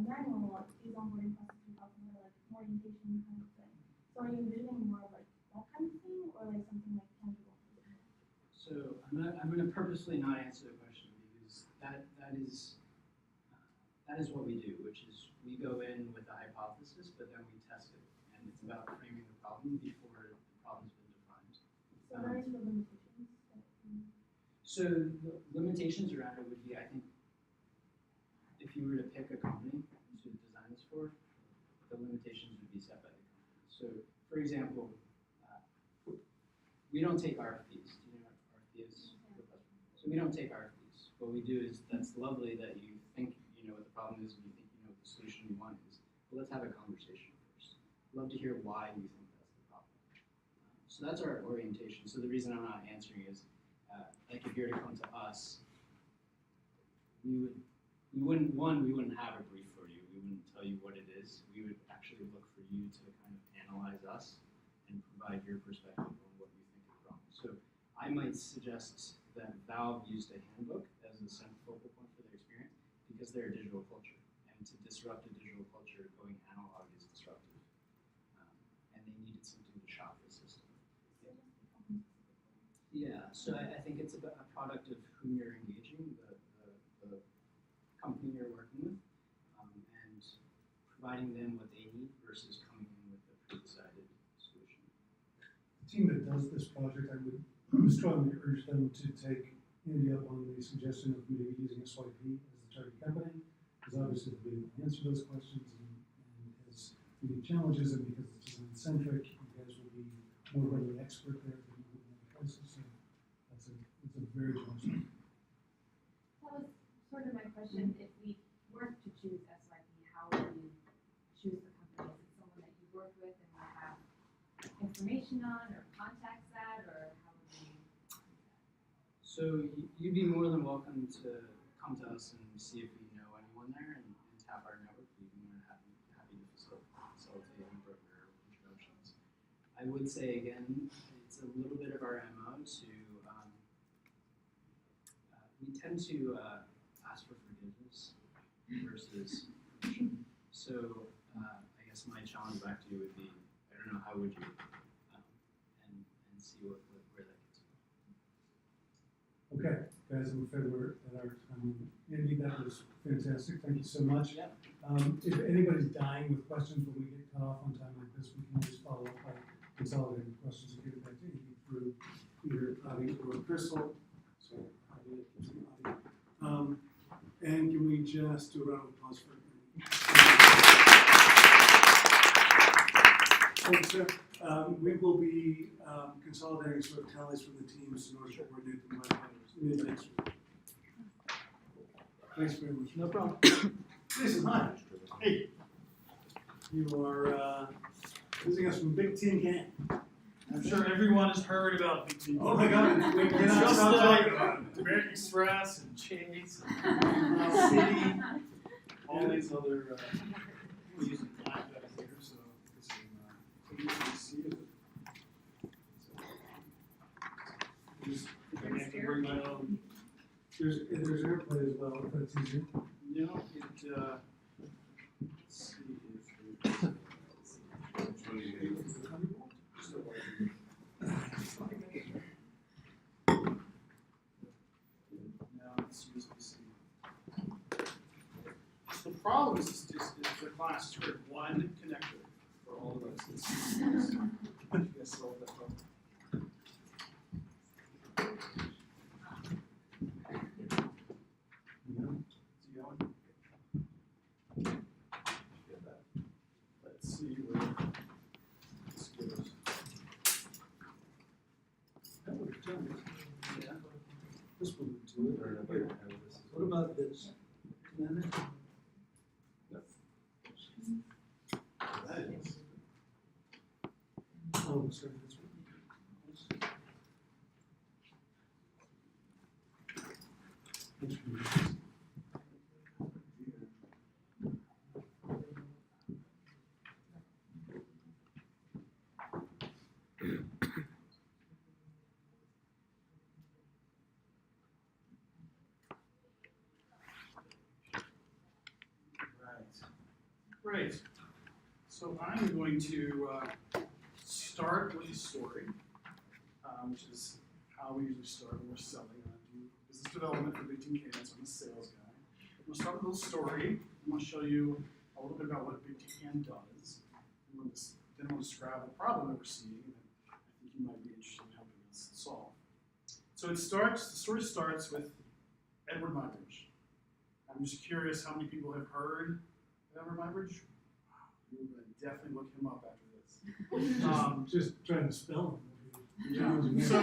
manual, like these onboarding processes are more like orientation kind of thing. So are you envisioning more of like that kind of thing, or like something like tangible? So I'm gonna purposely not answer the question because that is what we do, which is we go in with a hypothesis, but then we test it, and it's about framing the problem before the problem's been defined. So there is the limitations. So the limitations around it would be, I think, if you were to pick a company to design this for, the limitations would be set by the company. So, for example, we don't take RFPs. Do you know what RFP is? So we don't take RFPs. What we do is, that's lovely that you think you know what the problem is and you think you know what the solution you want is, but let's have a conversation first. I'd love to hear why you think that's the problem. So that's our orientation. So the reason I'm not answering is, like if you were to come to us, we wouldn't have a brief for you. We wouldn't tell you what it is. We would actually look for you to kind of analyze us and provide your perspective on what you think is wrong. So I might suggest that Valve used a handbook as a central focal point for their experience because they're a digital culture. And to disrupt a digital culture, going analog is disruptive. And they needed something to shock the system. Yeah, so I think it's a product of whom you're engaging, the company you're working with, and providing them what they need versus coming in with a pre-decided solution. The team that does this project, I would strongly urge them to take Andy up on the suggestion of maybe using SYP as the target company, because obviously they'll be able to answer those questions and has unique challenges, and because it's design-centric, you guys will be more readily expert there than you would in other places. So it's a very challenging. That was sort of my question. If we were to choose SYP, how would you choose the company? Is it someone that you work with and you have information on or contacts at, or how would you? So you'd be more than welcome to come to us and see if we know anyone there and tap our network. We'd be more than happy to facilitate and broker introductions. I would say again, it's a little bit of our MO to we tend to ask for forgiveness versus permission. So I guess my challenge back to you would be, I don't know, how would you, and see where that gets you. Okay, guys, I'm afraid we're at our time. Andy, that was fantastic. Thank you so much. Yep. If anybody's dying with questions when we get cut off on time like this, we can always follow up by consolidating questions and get it back to Amy through either Adi or Crystal. So, and can we just do a round of applause for Thanks, sir. We will be consolidating sort of tallies from the teams in order to coordinate them by mid next week. Thanks very much. No problem. Jason, hi. Hey. You are visiting us from Big Team Camp. I'm sure everyone has heard about Big Team. Oh my God, we cannot Just stop like talking about it. American Express and Chase and City, all these other, we're using black guys here, so it's easy to see it. Just, I have to bring my own, There's airplay as well, if that's easier. you know, let's see if there's. Which one do you think? Now it's USB-C. The problem is the class is for one connector for all of us. You guys solved that problem. See going? Let's see where this goes. That would tell me. Yeah. This will do it. Or Here. What about this? Can I- That is. Oh, sorry, this one. Thanks for this. Great. So I'm going to start with a story, which is how we usually start when we're selling. I do business development for Big Team Canvas. I'm a sales guy. I'm going to start with a little story. I'm going to show you a little bit about what Big Team Can does. Then we'll describe the problem that we're seeing that I think you might be interested in helping us solve. So the story starts with Edward Muybridge. I'm just curious how many people have heard Edward Muybridge? You're going to definitely look him up after this. Just trying to spell it. Yeah. So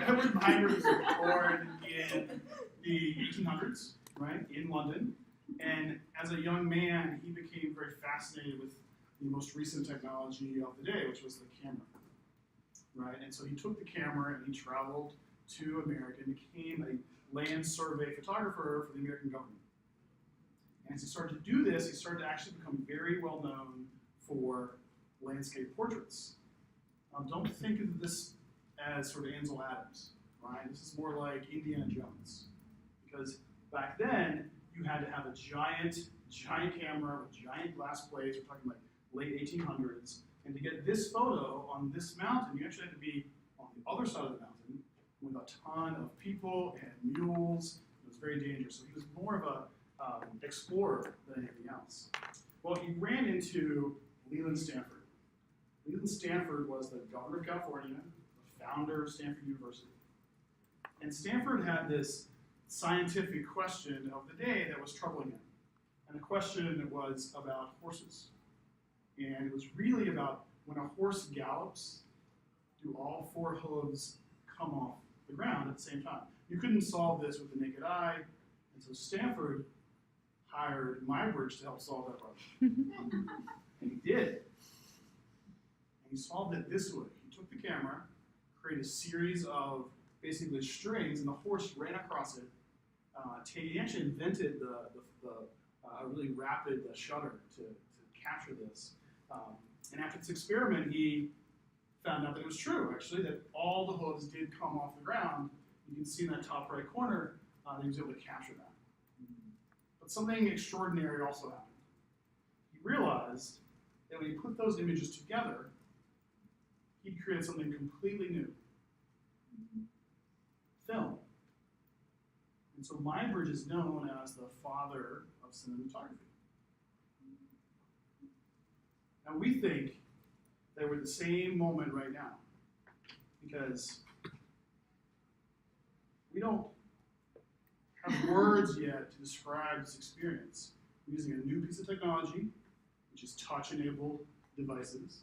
Edward Muybridge was born in the 1800s, right, in London. And as a young man, he became very fascinated with the most recent technology of the day, which was the camera, right? And so he took the camera and he traveled to America and became a land survey photographer for the American government. And as he started to do this, he started to actually become very well known for landscape portraits. Don't think of this as sort of Ansel Adams, right? This is more like Indiana Jones. Because back then, you had to have a giant camera with giant glass plates. We're talking like late 1800s. And to get this photo on this mountain, you actually had to be on the other side of the mountain with a ton of people and mules. It was very dangerous. So he was more of a explorer than anything else. Well, he ran into Leland Stanford. Leland Stanford was the governor of California, the founder of Stanford University. And Stanford had this scientific question of the day that was troubling him. And the question was about horses. And it was really about when a horse gallops, do all four hooves come off the ground at the same time? You couldn't solve this with the naked eye, and so Stanford hired Muybridge to help solve that problem. And he did. And he solved it this way. He took the camera, created a series of basically strings, and the horse ran across it. He actually invented a really rapid shutter to capture this. And after this experiment, he found out that it was true, actually, that all the hooves did come off the ground. You can see in that top right corner, he was able to capture that. But something extraordinary also happened. He realized that when he put those images together, he created something completely new. Film. And so Muybridge is known as the father of cinematography. Now we think that we're at the same moment right now because we don't have words yet to describe this experience. We're using a new piece of technology, which is touch-enabled devices,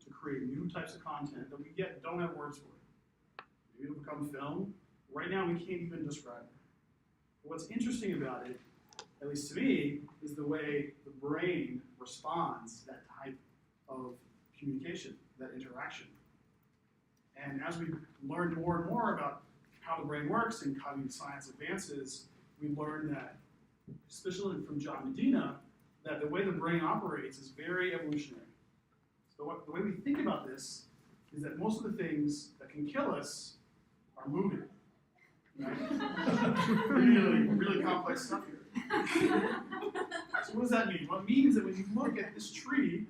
to create new types of content that we yet don't have words for. Maybe it'll become film. Right now, we can't even describe it. What's interesting about it, at least to me, is the way the brain responds to that type of communication, that interaction. And as we learn more and more about how the brain works and cognitive science advances, we learn that, especially from John Medina, that the way the brain operates is very evolutionary. So the way we think about this is that most of the things that can kill us are moving. Right? Really, really complex stuff here. So what does that mean? Well, it means that when you look at this tree,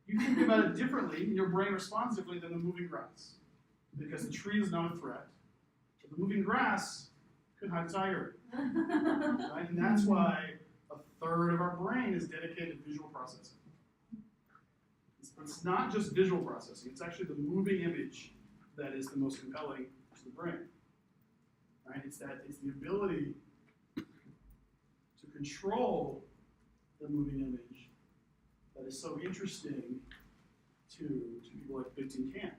you think about it differently, and your brain responds differently than the moving grass. Because the tree is not a threat, but the moving grass could hide a tiger. Right? And that's why a third of our brain is dedicated to visual processing. It's not just visual processing, it's actually the moving image that is the most compelling to the brain. Right? It's the ability to control the moving image that is so interesting to people like Big Team Can.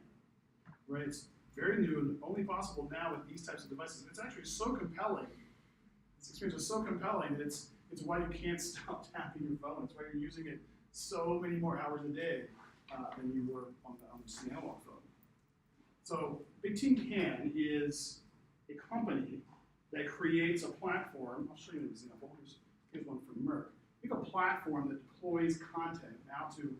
Right? It's very new and only possible now with these types of devices. It's actually so compelling. This experience is so compelling that it's why you can't stop tapping your phone. It's why you're using it so many more hours a day than you were on the analog phone. So Big Team Can is a company that creates a platform. I'll show you an example. Here's one from Merck. We have a platform that deploys content out to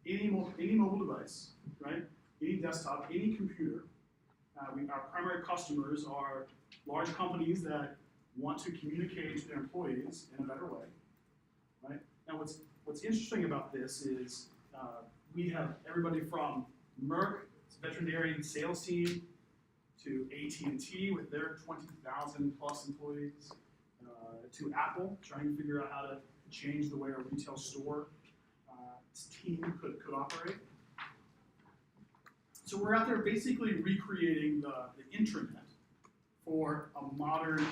any mobile device, right? Any desktop, any computer. Our primary customers are large companies that want to communicate to their employees in a better way, right? Now, what's interesting about this is we have everybody from Merck, its veterinarian sales team, to AT&T with their 20,000 plus employees, to Apple trying to figure out how to change the way a retail store team could operate. So we're out there basically recreating the intranet for a modern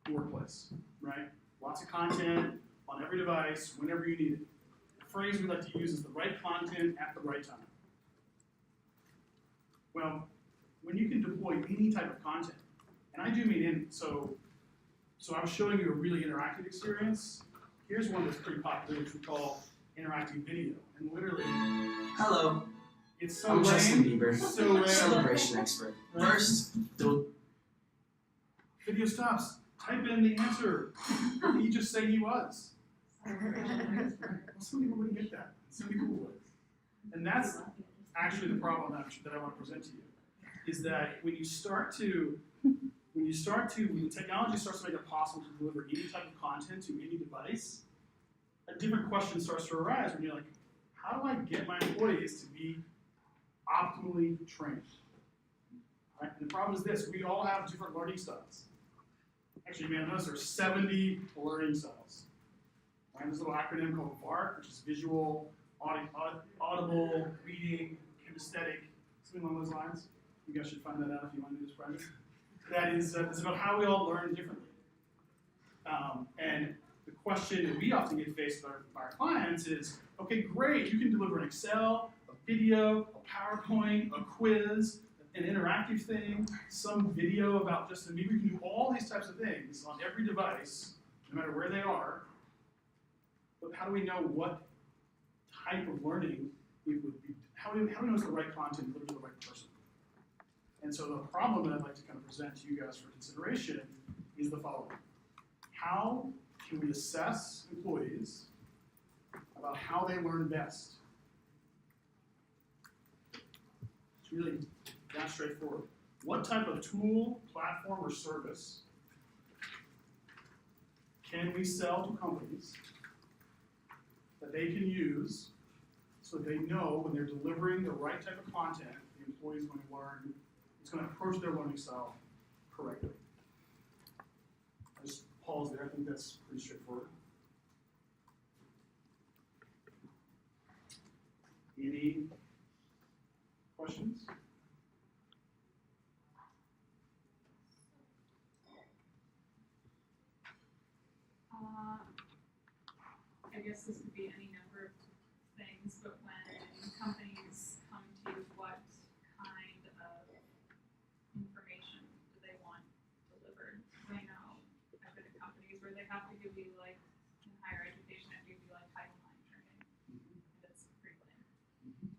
workplace, right? Lots of content on every device, whenever you need it. The phrase we like to use is the right content at the right time. Well, when you can deploy any type of content, and I do mean so I was showing you a really interactive experience. Here's one that's pretty popular, which we call interactive video. And literally, hello. It's so I'm lame. Justin Bieber, So lame. celebration expert. Right. First, video stops. Type in the answer. What did he just say he was? Well, some people wouldn't get that. Some people would. And that's actually the problem that I want to present to you. Is that when the technology starts to make it possible to deliver any type of content to any device, a different question starts to arise when you're like, how do I get my employees to be optimally trained? Right? And the problem is this, we all have different learning styles. Actually, you may have noticed there's 70 learning styles. Right? There's a little acronym called VARK, which is visual, audible, reading, kinesthetic, something along those lines. You guys should find that out if you want to do this project. That is it's about how we all learn differently. And the question that we often get faced with our clients is, okay, great, you can deliver an Excel, a video, a PowerPoint, a quiz, an interactive thing, some video about Justin Bieber. You can do all these types of things on every device, no matter where they are. But how do we know what type of learning it would be? How do we know it's the right content delivered to the right person? And so the problem that I'd like to kind of present to you guys for consideration is the following. How can we assess employees about how they learn best? It's really that straightforward. What type of tool, platform, or service can we sell to companies that they can use so they know when they're delivering the right type of content, the employee is going to learn, it's going to approach their learning style correctly. I just pause there. I think that's pretty straightforward. Any questions? I guess this could be any number of things, but when companies come to you, what kind of information do they want delivered? I know I've been at companies where they have to give you like, in higher education, they have to give you like Title IX training, and it's pretty lame. And then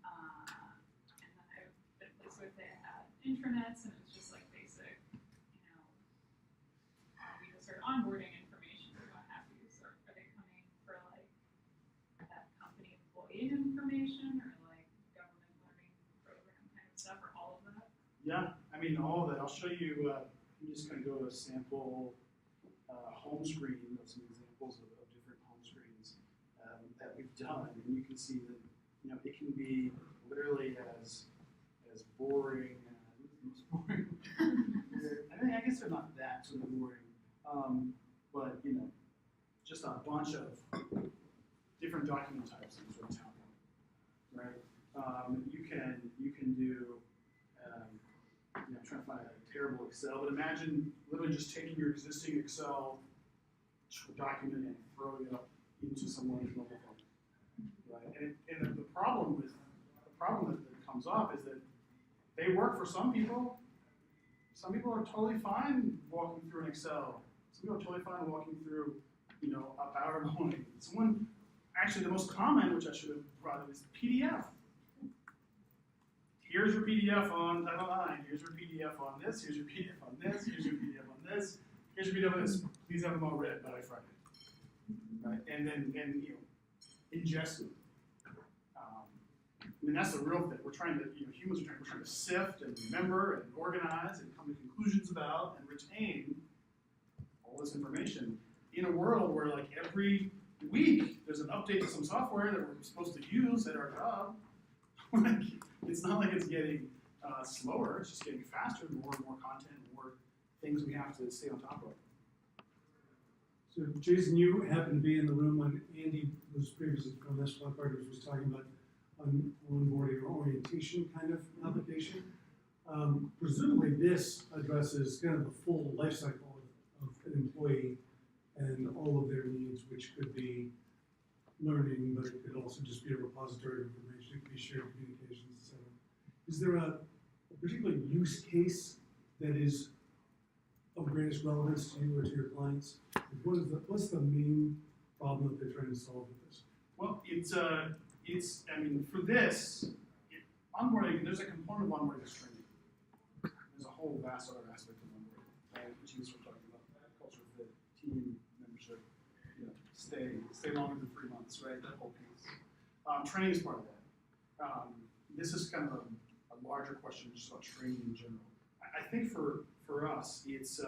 I've been places where they had intranets, and it's just like basic, we just start onboarding information or what have you. So are they coming for like that company employee information or like government learning program kind of stuff or all of that? Yeah, I mean, all of that. I'll show you, I'm just going to go to a sample home screen of some examples of different home screens that we've done. And you can see that, it can be literally as boring as boring. I mean, I guess they're not that sort of boring. But, just a bunch of different document types in sort of town, right? You can do, I'm trying to find a terrible Excel, but imagine literally just taking your existing Excel document and throwing it up into someone's mobile phone, right? And the problem that comes up is that they work for some people. Some people are totally fine walking through an Excel. Some people are totally fine walking through, a PowerPoint. Actually, the most common, which I should have brought up, is PDF. Here's your PDF on Title IX. Here's your PDF on this. Here's your PDF on this. Here's your PDF on this. Here's your PDF on this. Please have them all read by Friday, right? And then ingest them. I mean, that's the real thing. We're trying to, humans are trying to sift and remember and organize and come to conclusions about and retain all this information in a world where, like, every week there's an update to some software that we're supposed to use at our job. Like, it's not like it's getting slower. It's just getting faster, more and more content, more things we have to stay on top of. So, Jason, you happened to be in the room when Andy, who's previously from S1 Partners, was talking about onboarding or orientation kind of application. Presumably this addresses kind of the full life cycle of an employee and all of their needs, which could be learning, but it could also just be a repository of information, it could be shared communications, etc. Is there a particular use case that is of greatest relevance to you or to your clients? What's the main problem that they're trying to solve with this? Well, I mean, for this, onboarding, there's a component of onboarding that's training. There's a whole vast other aspect of onboarding, right? Which is what we're talking about, culture fit, team membership, stay longer than 3 months, right? That whole piece. Training is part of that. This is kind of a larger question just about training in general. I think for us, it's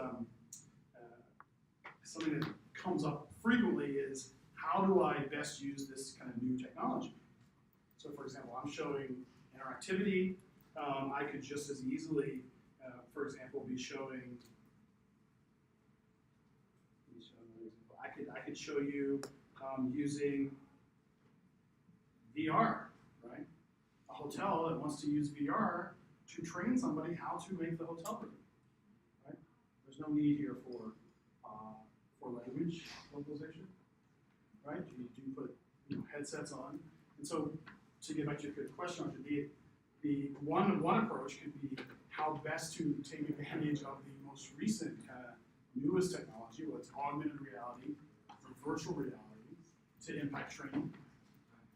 something that comes up frequently is, how do I best use this kind of new technology? So, for example, I'm showing interactivity. I could just as easily, for example, be showing. I could show you using VR, right? A hotel that wants to use VR to train somebody how to make the hotel room, right? There's no need here for language localization, right? You do put headsets on, and so to get back to your good question, the one approach could be how best to take advantage of the most recent newest technology, whether it's augmented reality or virtual reality, to impact training.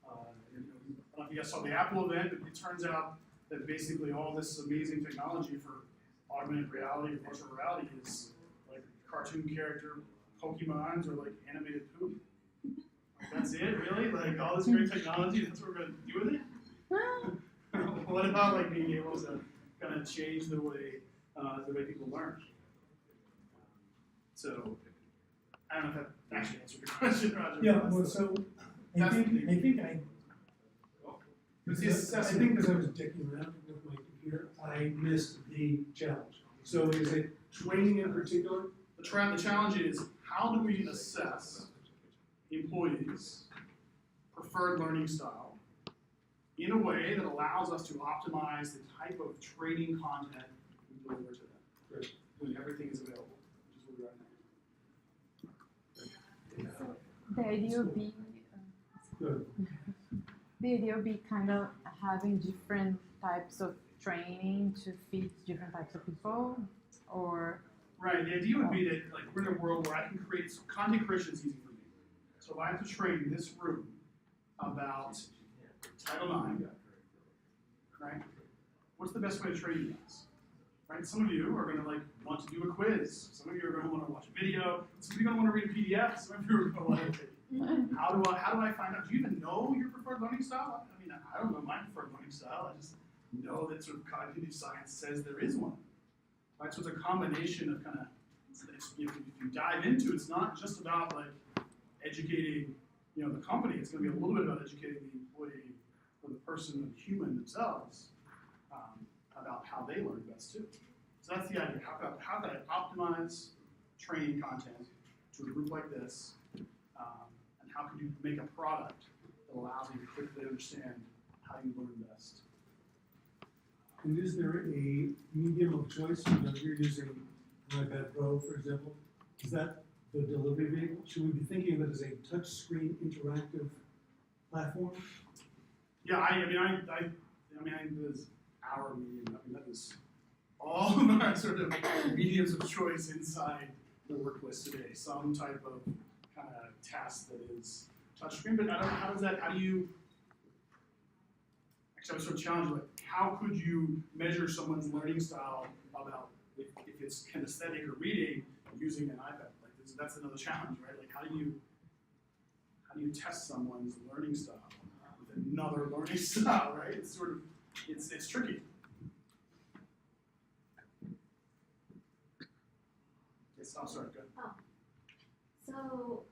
I don't know if you guys saw the Apple event, but it turns out that basically all this amazing technology for augmented reality or virtual reality is like cartoon character Pokemons or like animated poop. Like, that's it, really? Like all this great technology, that's what we're going to do with it? What about like being able to kind of change the way people learn? So I don't know if that actually answered your question, Roger. Yeah, well, so I think because I was dicking around with my computer, I missed the challenge. So is it training in particular? The challenge is, how do we assess employees' preferred learning style in a way that allows us to optimize the type of training content we deliver to them when everything is available, which is where we are now. So the idea would be, Good. the idea would be kind of having different types of training to fit different types of people, or Right, the idea would be that like we're in a world where I can create content creation is easy for me. So if I have to train this room about Title IX, right? What's the best way to train you guys? Right? Some of you are going to like want to do a quiz. Some of you are going to want to watch a video. Some of you are going to want to read a PDF. Some of you are going to want to how do I find out? Do you even know your preferred learning style? I mean, I don't know my preferred learning style. I just know that sort of cognitive science says there is one. Right? So it's a combination of kind of, if you dive into it, it's not just about like educating, you know, the company. It's going to be a little bit about educating the employee or the person, the human themselves, about how they learn best too. So that's the idea. How can I optimize training content to a group like this, and how can you make a product that allows you to quickly understand how you learn best? And is there a medium of choice? You know, you're using an iPad Pro, for example. Is that the delivery vehicle? Should we be thinking of it as a touchscreen interactive platform? Yeah, I mean, this our medium. I mean, that is all of our sort of mediums of choice inside the workplace today. Some type of kind of task that is touchscreen, but how do you? Actually, I was sort of challenged. Like, how could you measure someone's learning style about if it's kinesthetic or reading using an iPad? Like, that's another challenge, right? Like, how do you test someone's learning style with another learning style, right? It's sort of it's tricky. Yes, I'm sorry, go ahead. So,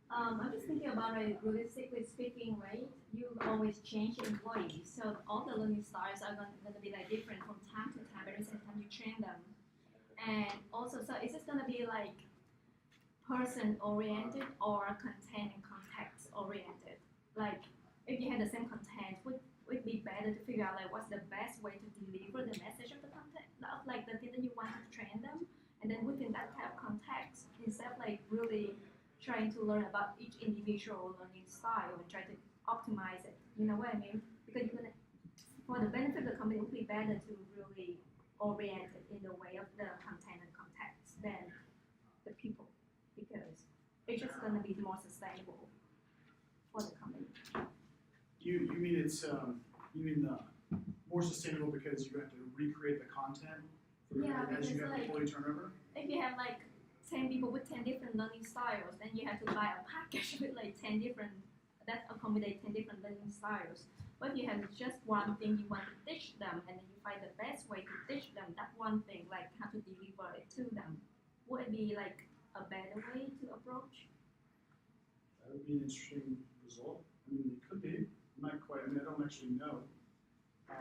I'm just thinking about it realistically speaking, right? You always change employees, so all the learning styles are going to be like different from time to time. Every single time you train them, and also, so is this going to be like person oriented or content and context oriented? Like, if you had the same content, would it be better to figure out like what's the best way to deliver the message of the content, of like the thing that you want to train them, and then within that type of context, instead of like really trying to learn about each individual learning style and try to optimize it. You know what I mean? Because you're gonna, for the benefit of the company, it would be better to really orient it in the way of the content and context than the people, because it's just gonna be more sustainable for the company. You mean it's more sustainable because you have to recreate the content as you have like, employee turnover? If you have like 10 people with 10 different learning styles, then you have to buy a package with like 10 different, that accommodate 10 different learning styles. But if you have just one thing you want to teach them, and then you find the best way to teach them that one thing, like how to deliver it to them, would it be like a better way to approach? That would be an interesting result. I mean, it could be. Not quite. I mean, I don't actually know. I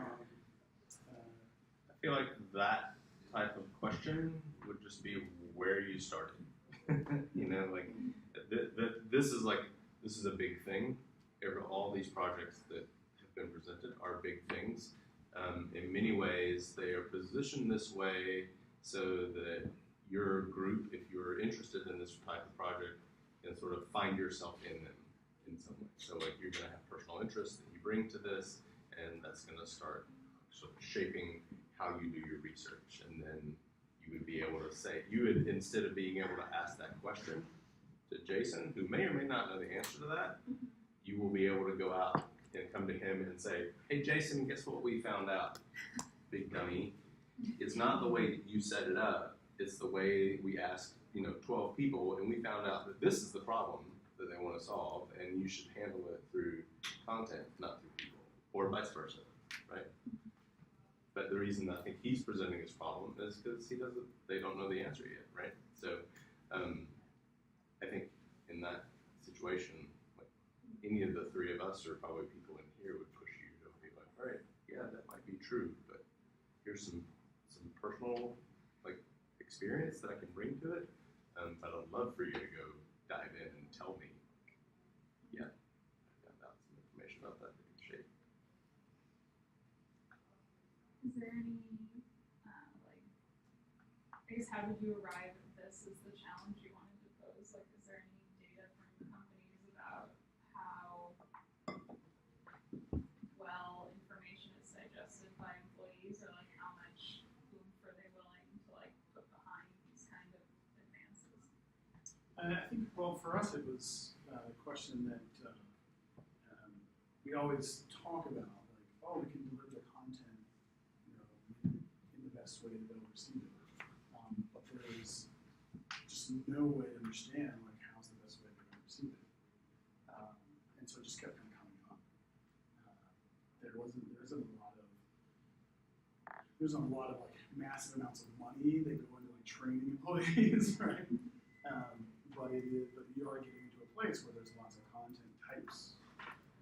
feel like that type of question would just be where you started. You know, like this is a big thing. All these projects that have been presented are big things. In many ways, they are positioned this way so that your group, if you're interested in this type of project, can sort of find yourself in them in some way. So like you're going to have personal interests that you bring to this, and that's going to start sort of shaping how you do your research. And then you would be able to say, you would, instead of being able to ask that question to Jason, who may or may not know the answer to that, you will be able to go out and come to him and say, hey Jason, guess what we found out? Big dummy. It's not the way that you set it up, it's the way we asked 12 people, and we found out that this is the problem that they want to solve, and you should handle it through content, not through people, or vice versa, right? But the reason I think he's presenting his problem is because they don't know the answer yet, right? So I think in that situation, like any of the three of us, or probably people in here, would push you to be like, all right, yeah, that might be true, but here's some personal experience that I can bring to it. But I'd love for you to go dive in and tell me, yeah, I found out some information about that that can shape I guess how did you arrive at this as the challenge you wanted to pose? Like, is there any data from the companies about how well information is digested by employees, or like how much oomph are they willing to like put behind these kind of advances? I think, well, for us, it was a question that we always talk about, like, oh, we can deliver the content, you know, in the best way that they'll receive it. But there is just no way to understand, like, how's the best way they're going to receive it. And so it just kept kind of coming up. There isn't a lot of like massive amounts of money that go into like training employees, right? But you are getting into a place where there's lots of content types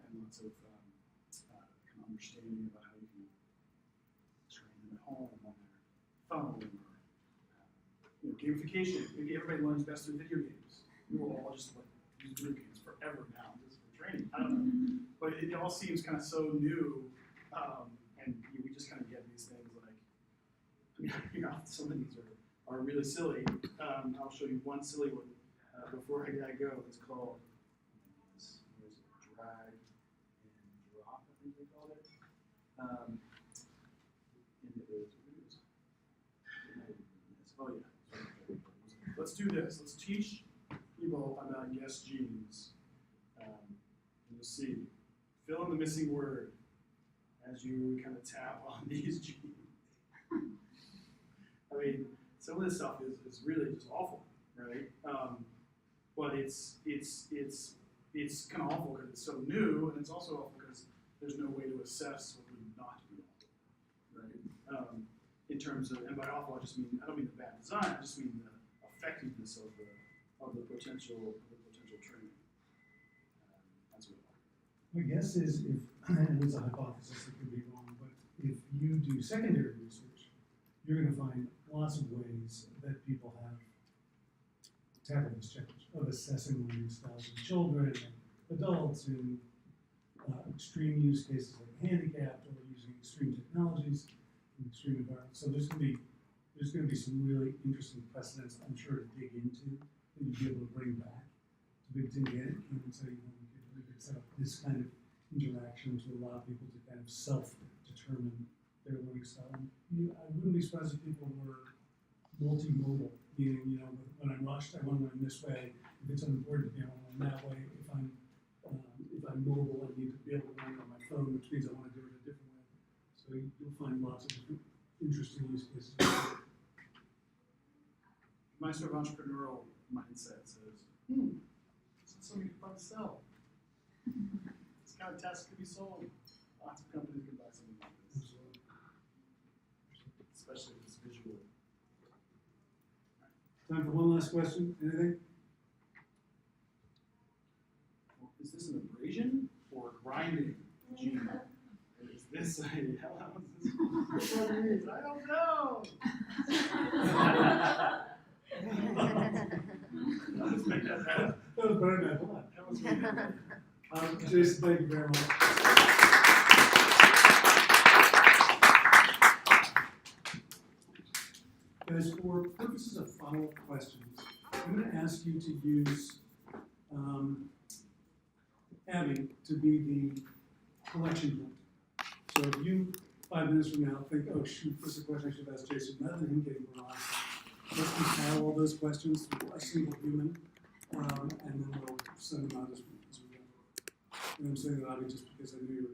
and lots of kind of understanding about how you can train them at home on their phone, or gamification. Maybe everybody learns best through video games. We will all just like use video games forever now just for training. I don't know, but it all seems kind of so new, and we just kind of get these things like, some of these are really silly. I'll show you one silly one before I go. It's called drag and drop, I think they called it. And oh yeah. Let's do this. Let's teach people about yes genes. You'll see. Fill in the missing word as you kind of tap on these genes. I mean, some of this stuff is really just awful, right? But it's kind of awful because it's so new, and it's also awful because there's no way to assess what would not be awful, right? In terms of, and by awful, I don't mean the bad design. I just mean the effectiveness of the potential training. That's what. My guess is, if, and it's a hypothesis that could be wrong, but if you do secondary research, you're going to find lots of ways that people have tackled this challenge of assessing learning styles in children and adults in extreme use cases like handicapped, or using extreme technologies in extreme environments. So there's going to be some really interesting precedents, I'm sure, to dig into that you'd be able to bring back to Big Ten and say, we could set up this kind of interaction to allow people to kind of self-determine their learning style. I wouldn't be surprised if people were multimodal, meaning, when I'm rushed, I want to learn this way. If it's unimportant to me, I want to learn that way. If I'm mobile, I need to be able to learn on my phone, which means I want to do it a different way. So you'll find lots of different interesting use cases. My sort of entrepreneurial mindset says, this is something you can probably sell. This kind of test could be sold. Lots of companies can buy something like this. Especially if it's visual. Time for one last question. Anything? Well, is this an abrasion or grinding gene? Is this a, how is this? Which one it is? I don't know. That was better than I thought. That was really Jason, thank you very much. Guys, for purposes of follow-up questions, I'm going to ask you to use Abby to be the collection point. So if you, 5 minutes from now, think, oh shoot, this is a question I should ask Jason, rather than him getting brought let's compile all those questions through a single human, and then we'll send them out as we go. And I'm saying that Abby just because I knew you were